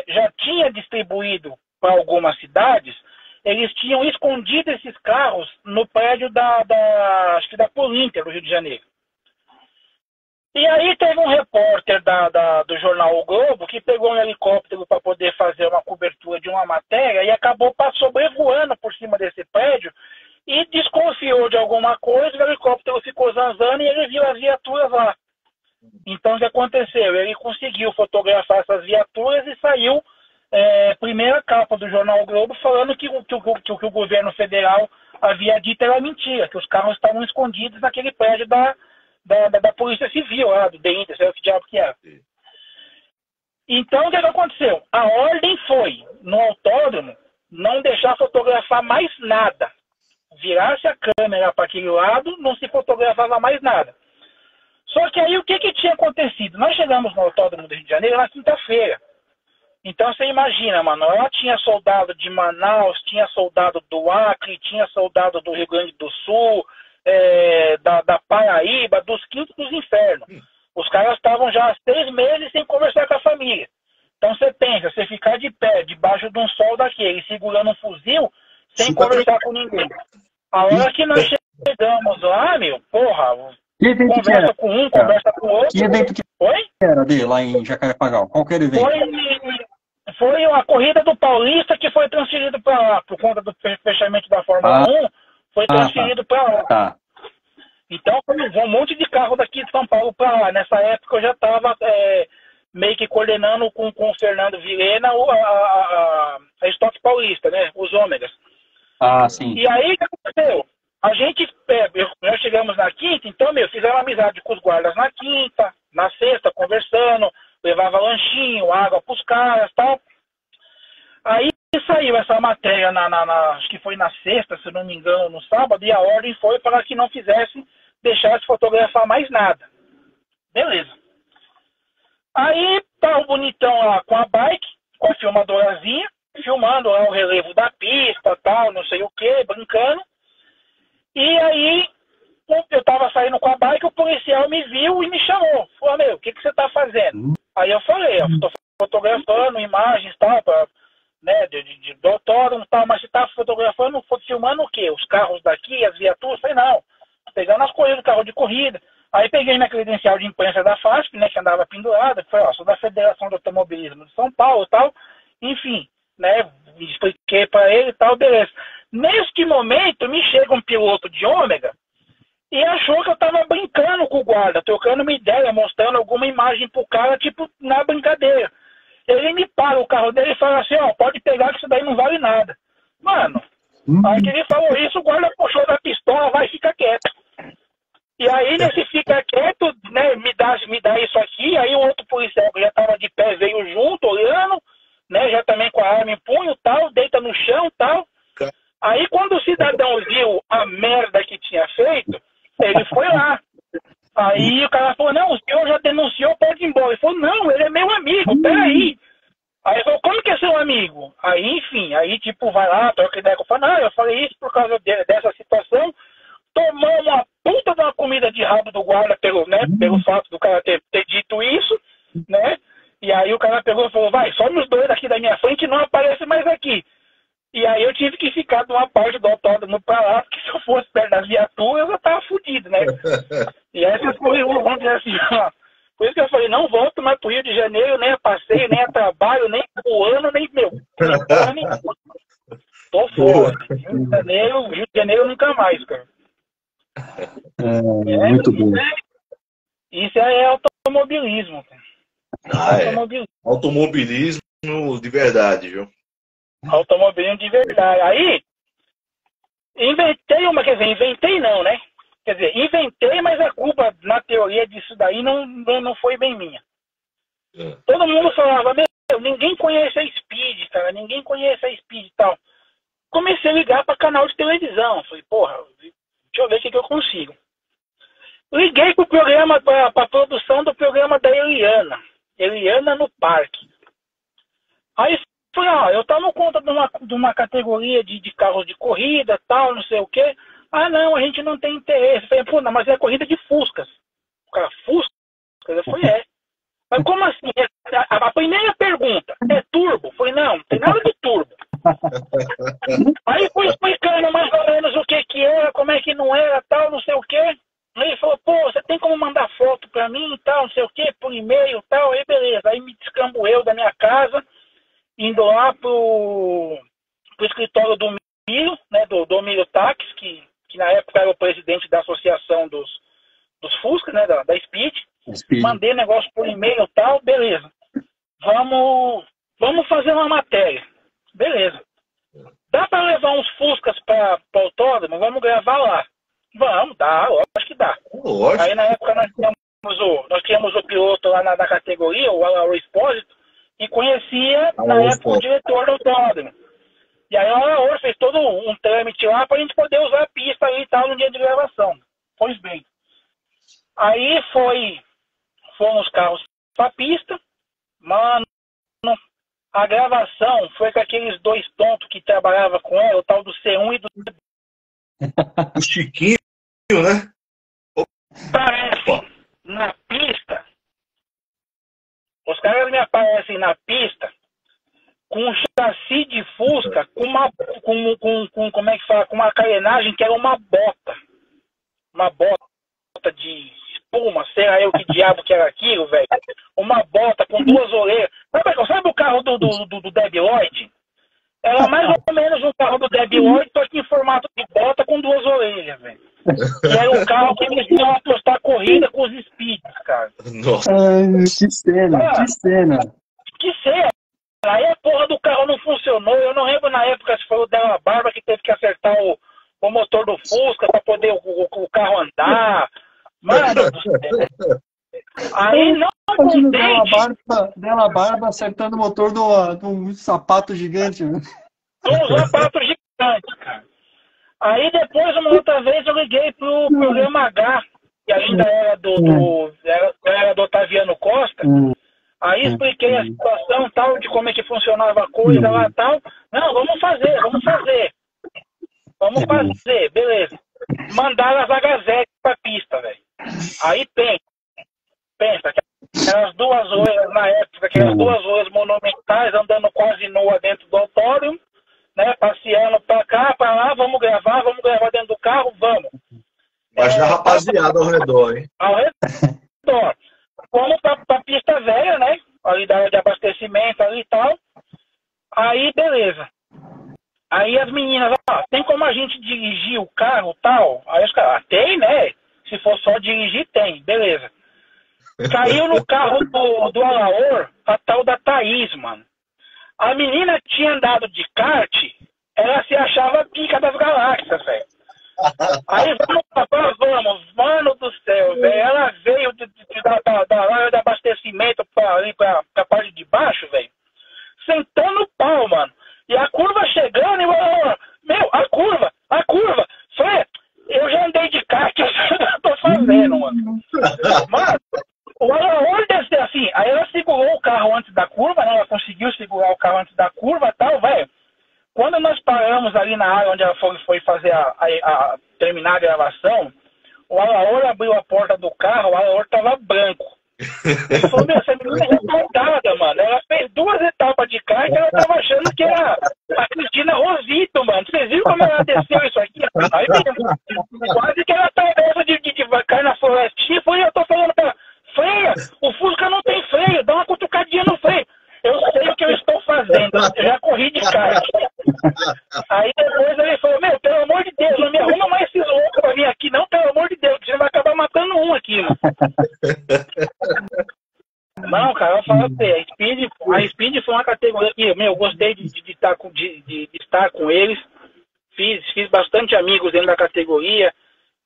já tinha distribuído para algumas cidades, eles tinham escondido esses carros no prédio acho que da Polinter, do Rio de Janeiro. E aí teve um repórter do jornal O Globo que pegou um helicóptero para poder fazer uma cobertura de uma matéria e acabou sobrevoando por cima desse prédio e desconfiou de alguma coisa, o helicóptero ficou zanzando e ele viu as viaturas lá. Então o que aconteceu? Ele conseguiu fotografar essas viaturas e saiu primeira capa do jornal O Globo falando que o governo federal havia dito era mentira, que os carros estavam escondidos naquele prédio da Polícia Civil, lá do DEINTER, sei lá que diabo que era. Então, o que aconteceu? A ordem foi, no autódromo, não deixar fotografar mais nada. Virasse a câmera para aquele lado, não se fotografava mais nada. Só que aí, o que tinha acontecido? Nós chegamos no autódromo do Rio de Janeiro na quinta-feira. Então, você imagina, mano, lá tinha soldado de Manaus, tinha soldado do Acre, tinha soldado do Rio Grande do Sul, da Paraíba, dos quintos dos infernos. Os caras estavam já há 6 meses sem conversar com a família. Então você pensa, você ficar de pé, debaixo de um sol daquele, segurando um fuzil, sem conversar com ninguém. A hora que nós chegamos lá, porra, conversa com um, conversa com o outro. Que evento que era dele lá em Jacarepaguá? Qual que era o evento? Foi a corrida do Paulista que foi transferido para lá, por conta do fechamento da Fórmula 1. Foi transferido para lá. Tá. Então, foi um monte de carro daqui de São Paulo para lá. Nessa época, eu já estava meio que coordenando com o Fernando Vilhena a Stock Paulista, né? Os ômegas. Ah, sim. E aí, o que aconteceu? A gente, nós chegamos na quinta, então, fizemos amizade com os guardas na quinta, na sexta, conversando, levava lanchinho, água para os caras e tal. Aí, saiu essa matéria, acho que foi na sexta, se não me engano, no sábado, e a ordem foi para que não deixasse fotografar mais nada. Beleza. Aí tá o bonitão lá com a bike, com a filmadorazinha, filmando lá o relevo da pista, tal, não sei o que, brincando. E aí eu tava saindo com a bike, o policial me viu e me chamou. Falou, o que você tá fazendo? Aí eu falei, tô fotografando imagens, tal, né, do autódromo e tal, mas você tá fotografando, filmando o quê? Os carros daqui, as viaturas? Eu falei, não, pegando as corridas, carro de corrida. Aí peguei minha credencial de imprensa da FASP, né, que andava pendurada, falei, sou da Federação de Automobilismo de São Paulo e tal, enfim, né, expliquei para ele e tal, beleza. Neste momento, me chega um piloto de ômega e achou que eu tava brincando com o guarda, trocando uma ideia, mostrando alguma imagem pro cara, tipo, na brincadeira. Ele me para o carro dele e fala assim, pode pegar que isso daí não vale nada. Mano, aí que ele falou isso, o guarda puxou da pistola, vai, fica quieto. E aí, nesse fica quieto, né, me dá isso aqui, aí o outro policial que já tava de pé veio junto, já denunciou, pode ir embora. Ele falou, não, ele é meu amigo, peraí. Aí ele falou, como que é seu amigo? Aí, enfim, aí tipo, vai lá, troca ideia com eu falo, não, eu falei isso por causa dessa situação, tomamos uma puta de uma comida de rabo do guarda pelo fato do cara ter dito isso, né? E aí o cara pegou e falou, vai, some os dois aqui da minha frente e não aparece mais aqui. E aí eu tive que ficar de uma parte do autódromo pra lá, porque se eu fosse perto das viaturas, eu já tava fudido, né? E essas coisas, vamos dizer assim, ó. Por isso que eu falei, não volto mais pro Rio de Janeiro, nem a passeio, nem a trabalho, nem pro ano, nem meu. Tô fora. Rio de Janeiro nunca mais, cara. Muito bom. Isso é automobilismo, cara. Automobilismo de verdade, viu? Automobilismo de verdade. Aí, inventei não, né? Quer dizer, inventei, mas a culpa, na teoria disso daí, não foi bem minha. Todo mundo falava, meu, ninguém conhece a Speed, cara, ninguém conhece a Speed e tal. Comecei a ligar para canal de televisão. Falei, porra, deixa eu ver o que eu consigo. Liguei pro programa, pra produção do programa da Eliana no Parque. Aí falei, ó, eu tomo conta de uma categoria de carros de corrida, tal, não sei o quê. Ah, não, a gente não tem interesse. Eu falei, pô, não, mas é corrida de Fuscas. O cara, Fuscas? Eu falei, é. Mas como assim? A primeira pergunta, é turbo? Eu falei, não tem nada de turbo. Aí fui explicando mais ou menos o que era, como é que não era, tal, não sei o quê. Aí ele falou, pô, você tem como mandar foto pra mim e tal, não sei o quê, por e-mail e tal. Aí beleza, aí me descambueu da minha casa, indo lá pro escritório do Milho, né, do Milho Táxi, que na época era o presidente da associação dos Fusca, né, da Speed. Mandei negócio por e-mail e tal, beleza. Vamos fazer uma matéria. Beleza. Dá para levar uns Fuscas para o autódromo? Vamos gravar lá. Vamos, dá, acho que dá. Lógico. Aí na época nós tínhamos o piloto lá na categoria, o Alaor Espósito, e conhecia na época o diretor do autódromo. E aí o Alaor fez todo um trâmite lá para a gente poder usar a pista ali e tal no dia de gravação. Pois bem. Aí fomos os carros para a pista, mano, a gravação foi com aqueles dois tontos que trabalhavam com ela, o tal do C1 e do... O Chiquinho, né? Parece, na pista, os caras me aparecem na pista com um chassi de Fusca, como é que fala, com uma carenagem que era uma bota de espuma, sei lá eu que diabo que era aquilo, velho. Uma bota com duas orelhas. Sabe o carro do Debbie Lloyd? Era mais ou menos um carro do Debbie Lloyd, só que em formato de bota com duas orelhas, velho. Que era um carro que eles iam apostar corrida com os Speeds, cara. Nossa. Que cena, que cena. Que cena. Aí a porra do carro não funcionou. Eu não lembro na época se foi o Della Barba que teve que acertar o motor do Fusca pra poder o carro andar. Mano do céu. Aí não contente. Della Barba acertando o motor de um sapato gigante. Né? Um sapato gigante, cara. Aí depois, uma outra vez, eu liguei pro programa H, que ainda era do Otaviano Costa. Aí expliquei a situação tal, de como é que funcionava a coisa lá e tal. Não, vamos fazer, beleza. Mandaram as H7 pra pista, velho. Aí pensa, aquelas duas olhas na época, aquelas duas olhas monumentais andando quase nua dentro do autódromo, né, passeando pra cá, pra lá, vamos gravar dentro do carro, vamos. Imagina a rapaziada ao redor, hein? Ao redor. Fomos pra pista velha, né, ali da área de abastecimento ali e tal. Aí, beleza. Aí as meninas, tem como a gente dirigir o carro e tal? Aí os caras, tem, né? Se for só dirigir, tem, beleza. Caiu no carro do Alaor a tal da Thaís, mano. A menina tinha andado de kart, ela se achava pica das galáxias, velho. Aí vamos, mano do céu, velho. Ela veio da área de abastecimento pra parte de baixo, velho. Sentou no pau, mano. E a curva chegando, e o Alaor, meu, a curva. Foi, eu já andei de kart, eu tô fazendo, mano. Mano, o assim, aí ela segurou o carro antes da curva, né? Ela conseguiu segurar o carro antes da curva e tal, velho. Quando nós paramos ali na área onde ela foi fazer terminar a gravação, o Alaor abriu a porta do carro, o Alaor tava branco. Ele falou, meu, essa menina é retardada, mano. Ela fez 2 etapas de kart e ela tava achando que era a Cristina Rosito, mano. Vocês viram como ela desceu isso aqui? Aí, quase que ela atravessa de cair na florestinha. Eu tô falando pra ela, freia, o Fusca não tem freio, dá uma cutucadinha no freio. Eu sei o que eu estou fazendo, eu já corri de kart. Aí depois ele falou, meu, pelo amor de Deus, não me arruma mais esses loucos pra vir aqui, não, pelo amor de Deus, você vai acabar matando um aqui, mano. Não, cara, eu falo assim, a Speed foi uma categoria que, meu, eu gostei de estar com eles, fiz bastante amigos dentro da categoria,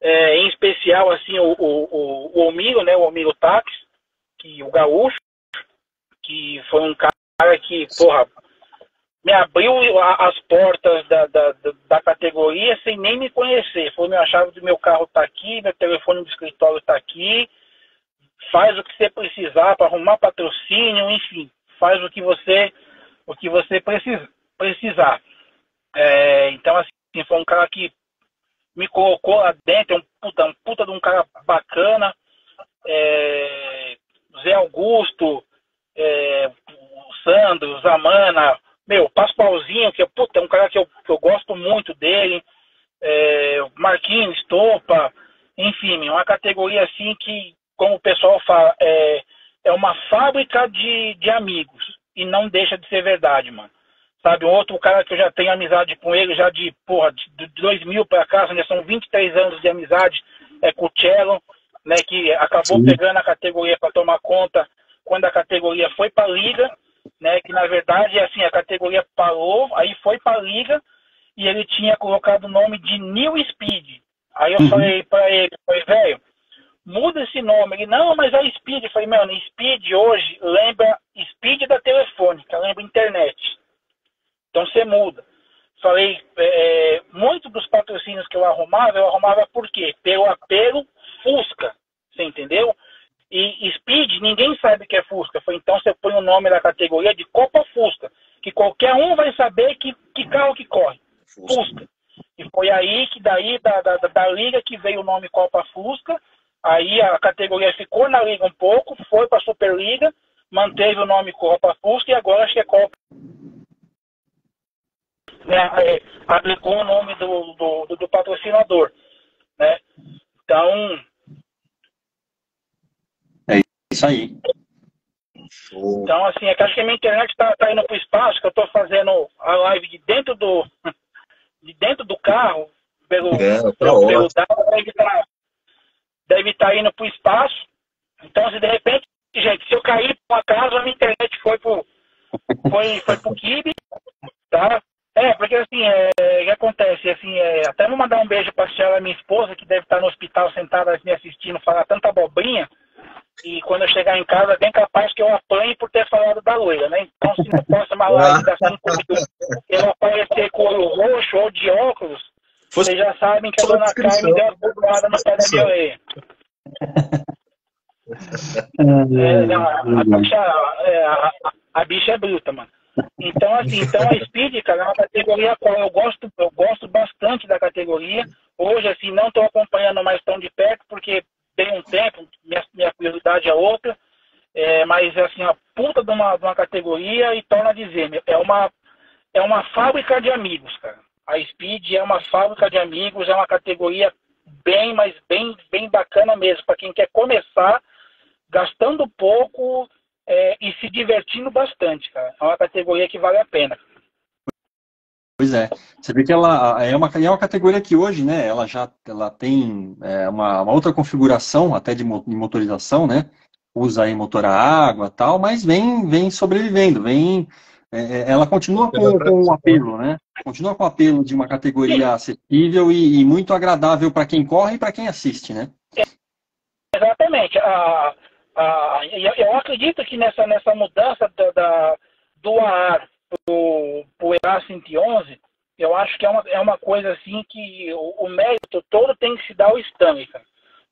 em especial, assim, o Omiro, né, o Omiro Tax, o gaúcho, que foi um cara que, porra, me abriu as portas da categoria sem nem me conhecer. Falou, a chave do meu carro tá aqui, meu telefone do escritório tá aqui, faz o que você precisar para arrumar patrocínio, enfim, faz o que você precisar. Então, assim, foi um cara que me colocou lá dentro, um puta de um cara bacana, Zé Augusto, o Sandro, Zamana, meu, Paspalzinho, que é um cara que eu gosto muito dele, Marquinhos, Topa, enfim, uma categoria assim que, como o pessoal fala, é uma fábrica de amigos, e não deixa de ser verdade, mano. Sabe, um outro cara que eu já tenho amizade com ele, já de 2000 pra cá, já são 23 anos de amizade, com o Cello, né, que acabou pegando a categoria para tomar conta quando a categoria foi para a Liga, né, que na verdade assim, a categoria parou, aí foi para a Liga e ele tinha colocado o nome de New Speed. Aí eu falei para ele, velho, muda esse nome. Ele, não, mas a Speed. Eu falei, mano, Speed hoje lembra Speed da telefônica, lembra internet. Então você muda. Falei, muito dos patrocínios que eu arrumava por quê? Pelo apelo Fusca, você entendeu? E Speed, ninguém sabe que é Fusca. Foi, então você põe o nome da categoria de Copa Fusca, que qualquer um vai saber que carro que corre. Fusca. E foi aí que daí da Liga que veio o nome Copa Fusca. Aí a categoria ficou na Liga um pouco, foi para a Superliga, manteve o nome Copa Fusca e agora acho que é Copa. Aplicou o nome do patrocinador, né? Então é isso aí. Então, assim, acho que a minha internet tá indo pro espaço, que eu tô fazendo a live de dentro do carro, pelo deve estar indo pro espaço. Então, se de repente, gente, se eu cair por acaso, a minha internet foi pro Kibe, tá? Porque assim, o que acontece, assim, até vou mandar um beijo pra Ciela, minha esposa, que deve estar no hospital sentada me assistindo, falar tanta abobrinha, e quando eu chegar em casa, é bem capaz que eu apanhe por ter falado da loira, né? Então, se não posso uma live das 5 minutos, eu aparecer com olho roxo ou de óculos, vocês já sabem que a dona Carmen deu uma burlada no pé da minha orelha. A bicha é bruta, mano. Então, assim, a Speed, cara, é uma categoria a qual eu gosto bastante da categoria. Hoje, assim, não estou acompanhando mais tão de perto, porque tem um tempo, minha prioridade é outra. Mas, assim, a puta de uma categoria, e torna a dizer, é uma fábrica de amigos, cara. A Speed é uma fábrica de amigos, é uma categoria bem bacana mesmo, para quem quer começar gastando pouco e se divertindo bastante, cara. É uma categoria que vale a pena. Pois é. Você vê que ela é uma categoria que hoje, né, ela tem uma outra configuração até de motorização, né? Usa aí motor a água e tal, mas vem sobrevivendo, ela continua com o apelo, né? Continua com o apelo de uma categoria acessível e muito agradável para quem corre e para quem assiste, né? Exatamente. Eu acredito que nessa mudança do AR pro EA 111, eu acho que é uma coisa assim que o mérito todo tem que se dar ao Stanley, cara.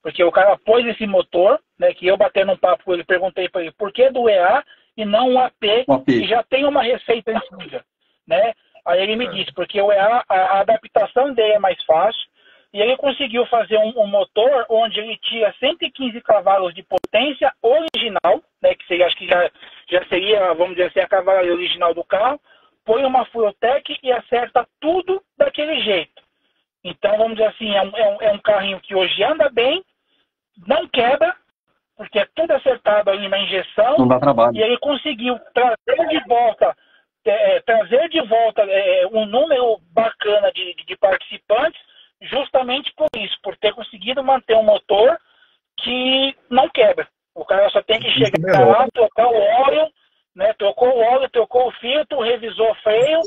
Porque o cara pôs esse motor, né, que eu batendo um papo com ele, perguntei para ele por que do EA e não um AP, que já tem uma receita antiga, né? Aí ele me disse, porque o EA, a adaptação dele é mais fácil, e ele conseguiu fazer um motor onde ele tira 115 cavalos de potência original, né, que seria, acho que já seria, vamos dizer assim, a cavalaria original do carro, põe uma Fueltech e acerta tudo daquele jeito. Então, vamos dizer assim, é um carrinho que hoje anda bem, não quebra, porque é tudo acertado ali na injeção. Não dá trabalho. E ele conseguiu trazer de volta um número bacana de participantes, justamente por isso, por ter conseguido manter um motor que não quebra. O cara só tem que chegar lá, trocar o óleo, né? Trocou o óleo, trocou o filtro, revisou o freio,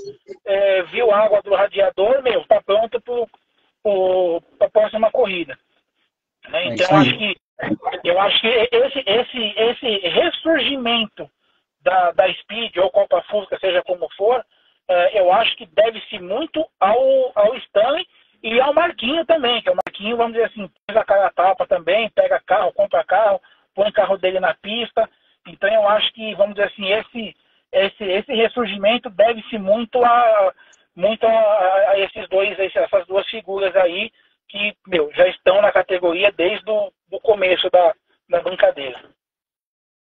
viu a água do radiador, está pronto para a próxima corrida. Né? Então, eu acho que esse ressurgimento da Speed ou Copa Fusca, seja como for, eu acho que deve-se muito ao Stanley e ao Marquinho também, que o Marquinho, vamos dizer assim, fez a cara a tapa também, pega carro, compra carro, põe o carro dele na pista. Então eu acho que, vamos dizer assim, esse ressurgimento deve-se muito a essas duas figuras aí que, já estão na categoria desde o começo da brincadeira.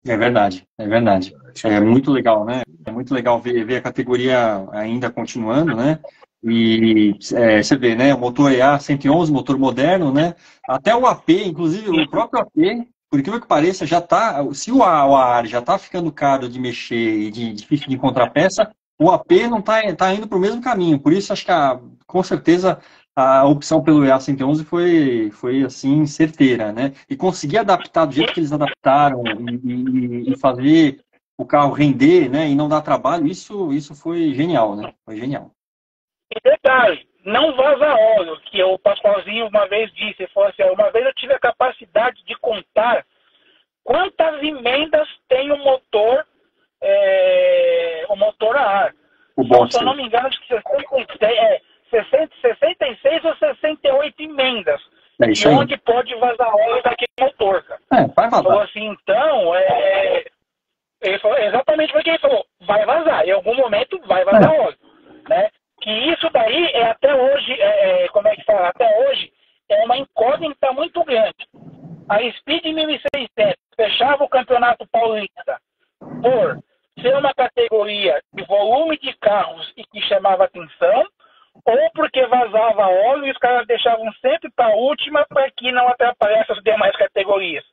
É verdade, é verdade. É muito legal, né? É muito legal ver a categoria ainda continuando, né? E você vê, né? O motor EA 111, motor moderno, né? Até o AP, inclusive o próprio AP, por incrível que pareça, já tá. Se o AR já tá ficando caro de mexer e difícil de encontrar peça, o AP não tá indo para o mesmo caminho. Por isso, acho que com certeza a opção pelo EA 111 foi assim, certeira, né? E conseguir adaptar do jeito que eles adaptaram e fazer o carro render, né? E não dar trabalho, isso foi genial, né? Foi genial. E detalhe, não vaza óleo, que o Pascoalzinho uma vez disse, falou assim, uma vez eu tive a capacidade de contar quantas emendas tem o motor a ar. Se eu não me engano, acho que 66 ou 68 emendas. E onde pode vazar óleo daquele motor, cara. Vai vazar. Falou assim, então, ele falou exatamente porque ele falou, vai vazar, em algum momento vai vazar óleo, né? Que isso daí é até hoje, como é que fala? Até hoje é uma incógnita muito grande. A Speed 1600 fechava o Campeonato Paulista por ser uma categoria de volume de carros e que chamava atenção, ou porque vazava óleo e os caras deixavam sempre para a última para que não atrapalhasse as demais categorias.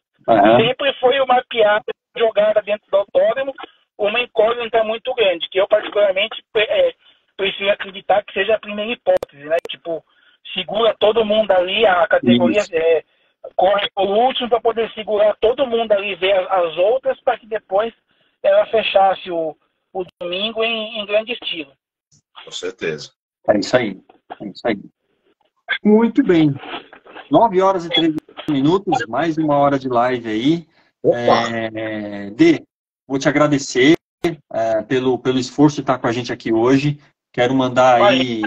Sempre foi uma piada jogada dentro do autódromo, uma incógnita muito grande, que eu particularmente prefiro acreditar que seja a primeira hipótese, né? Tipo, segura todo mundo ali, a categoria corre por último para poder segurar todo mundo ali, ver as outras, para que depois ela fechasse o domingo em grande estilo. Com certeza. É isso aí. Muito bem. 9 horas e 13 minutos, mais uma hora de live aí. Dê, vou te agradecer pelo esforço de estar com a gente aqui hoje. Quero mandar aí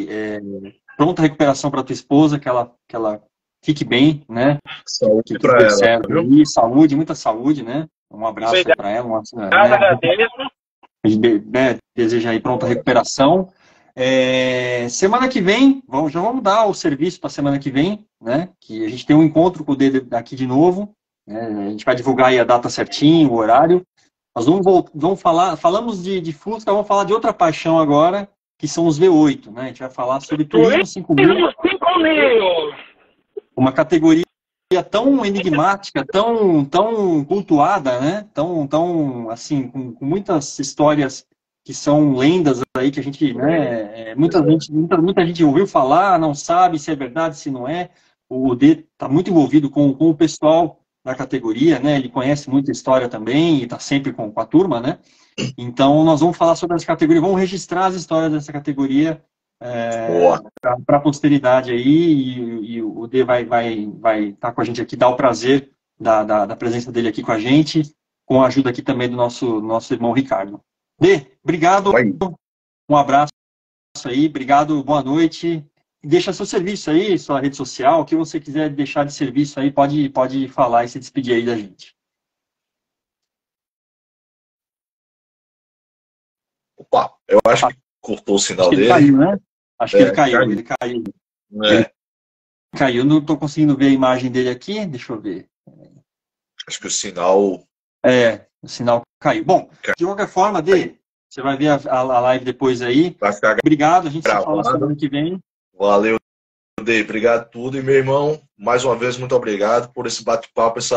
pronta recuperação para tua esposa, que ela fique bem, né? Saúde para ela. Certo. E saúde, muita saúde, né? Um abraço para ela. Deseja aí pronta recuperação. Semana que vem, já vamos dar o serviço para semana que vem, né? Que a gente tem um encontro com o Dê aqui de novo. A gente vai divulgar aí a data certinho, o horário. Nós vamos falamos de Fusca, vamos falar de outra paixão agora, que são os V8, né? A gente vai falar sobre Turismo 5000. Uma categoria tão enigmática, tão cultuada, né? Tão assim, com muitas histórias que são lendas aí que a gente, né? Muita gente ouviu falar, não sabe se é verdade, se não é. O D está muito envolvido com o pessoal da categoria, né? Ele conhece muita história também e está sempre com a turma, né? Então, nós vamos falar sobre essa categoria, vamos registrar as histórias dessa categoria para a posteridade aí, e o D vai estar com a gente aqui, dar o prazer da presença dele aqui com a gente, com a ajuda aqui também do nosso irmão Ricardo. D, obrigado, um abraço aí, obrigado, boa noite, deixa seu serviço aí, sua rede social, o que você quiser deixar de serviço aí, pode falar e se despedir aí da gente. Opa, eu acho que cortou o sinal Acho que ele dele. caiu, né? Acho que ele caiu. Ele É, caiu, não estou conseguindo ver a imagem dele aqui, deixa eu ver. acho que o sinal... O sinal caiu. Bom, de qualquer forma, Dê, você vai ver a live depois aí. Vai ficar Obrigado, a gente se fala gravado. semana que vem. Valeu, Dei. Obrigado por tudo. E, meu irmão, mais uma vez, muito obrigado por esse bate-papo, esse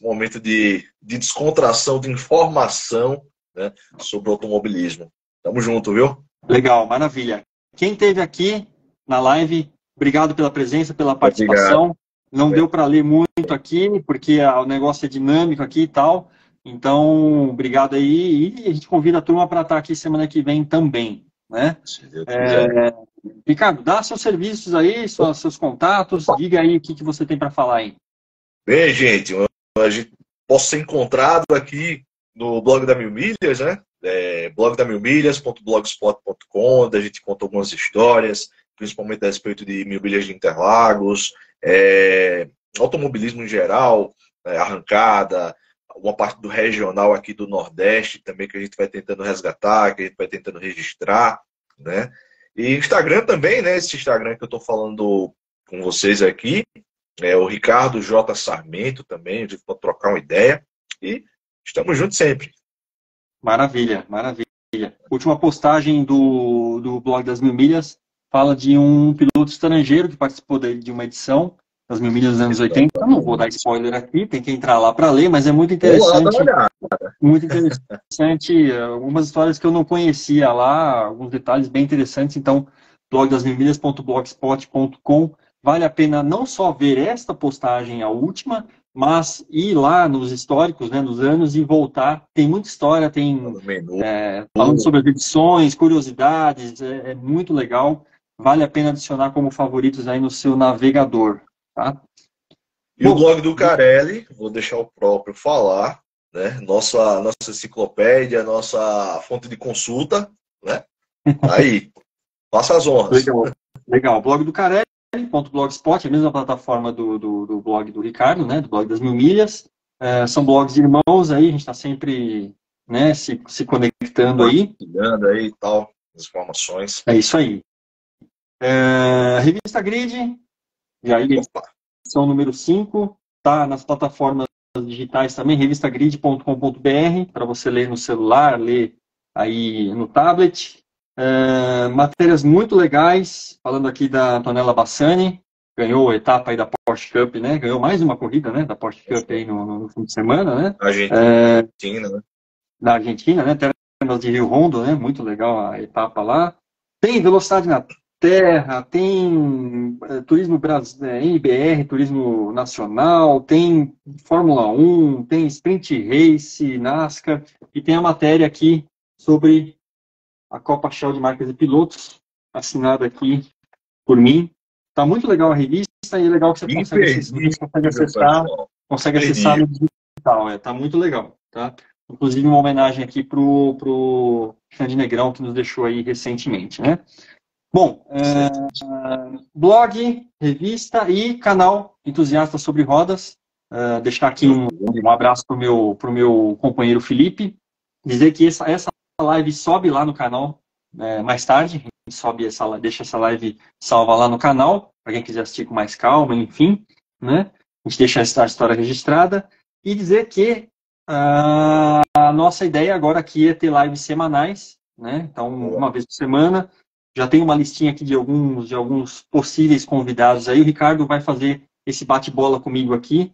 momento de descontração, de informação, né, sobre o automobilismo. Tamo junto, viu? Legal, maravilha. Quem esteve aqui na live, obrigado pela presença, pela participação. Obrigado. Não deu para ler muito aqui, porque o negócio é dinâmico aqui e tal. Então, obrigado aí. E a gente convida a turma para estar aqui semana que vem também, né? Ricardo, dá seus serviços aí, seus contatos, diga aí o que você tem para falar aí. Bem, gente, a gente posso ser encontrado aqui no blog da Mil Milhas, né? blogdamilmilhas.blogspot.com, onde a gente conta algumas histórias, principalmente a respeito de Mil Milhas de Interlagos, automobilismo em geral, arrancada, uma parte do regional aqui do Nordeste também que a gente vai tentando resgatar, que a gente vai tentando registrar, né? E Instagram também, né? Esse Instagram que eu estou falando com vocês aqui, é o Ricardo J. Sarmento também, a gente pode trocar uma ideia e estamos juntos sempre. Maravilha, maravilha. Última postagem do blog das Mil Milhas fala de um piloto estrangeiro que participou de uma edição das Mil Milhas dos anos 80. Eu não vou dar spoiler aqui, tem que entrar lá para ler, mas é muito interessante. Muito interessante. Algumas histórias que eu não conhecia lá, alguns detalhes bem interessantes. Então, blogdasmilmilhas.blogspot.com. Vale a pena não só ver esta postagem, a última, mas ir lá nos históricos, né, nos anos e voltar. Tem muita história, tem falando sobre as edições, curiosidades, é muito legal. Vale a pena adicionar como favoritos aí no seu navegador. Tá? E o blog do Carelli, vou deixar o próprio falar, né? Nossa enciclopédia, nossa fonte de consulta, né? Aí, faça as honras. Legal. O blog do Carelli.blogspot, a mesma plataforma do blog do Ricardo, né? Do blog das Mil Milhas. São blogs irmãos aí, a gente está sempre, né, se conectando aí. Aí e tal, as informações. É isso aí. Revista Grid, e aí, edição número 5, tá nas plataformas digitais também, revistagrid.com.br, para você ler no celular, ler aí no tablet. Matérias muito legais, falando aqui da Antonella Bassani, ganhou a etapa aí da Porsche Cup, né? Ganhou mais uma corrida, né? Da Porsche Cup aí no fim de semana, né? Argentina, né? Na Argentina, né? Termas de Rio Hondo, né? Muito legal a etapa lá. Tem velocidade na terra, tem turismo NBR, turismo nacional, tem Fórmula 1, tem Sprint Race, NASCAR, e tem a matéria aqui sobre a Copa Shell de Marcas e Pilotos, assinada aqui por mim. Tá muito legal a revista e é legal que você consegue acessar no digital. Tá muito legal, tá? Inclusive uma homenagem aqui pro Xande Negrão, que nos deixou aí recentemente, né? Bom, blog, revista e canal Entusiasta sobre Rodas. Deixar aqui um abraço pro meu companheiro Felipe. Dizer que essa live sobe lá no canal mais tarde. A gente deixa essa live salva lá no canal, para quem quiser assistir com mais calma, enfim, né? A gente deixa essa história registrada. E dizer que a nossa ideia agora aqui é ter lives semanais, né? Então, uma vez por semana. Já tem uma listinha aqui de alguns possíveis convidados aí. O Ricardo vai fazer esse bate-bola comigo aqui,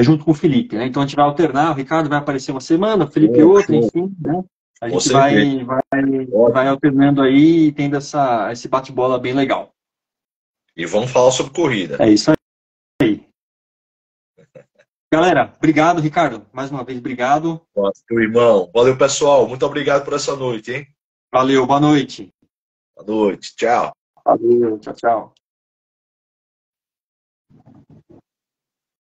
junto com o Felipe, né? Então a gente vai alternar, o Ricardo vai aparecer uma semana, o Felipe outra, enfim, né? A gente vai alternando aí e tendo esse bate-bola bem legal. E vamos falar sobre corrida. É isso aí. Galera, obrigado, Ricardo. Mais uma vez, obrigado. Meu irmão. Valeu, pessoal. Muito obrigado por essa noite, hein? Valeu, boa noite. Boa noite. Tchau. Valeu, tchau, tchau.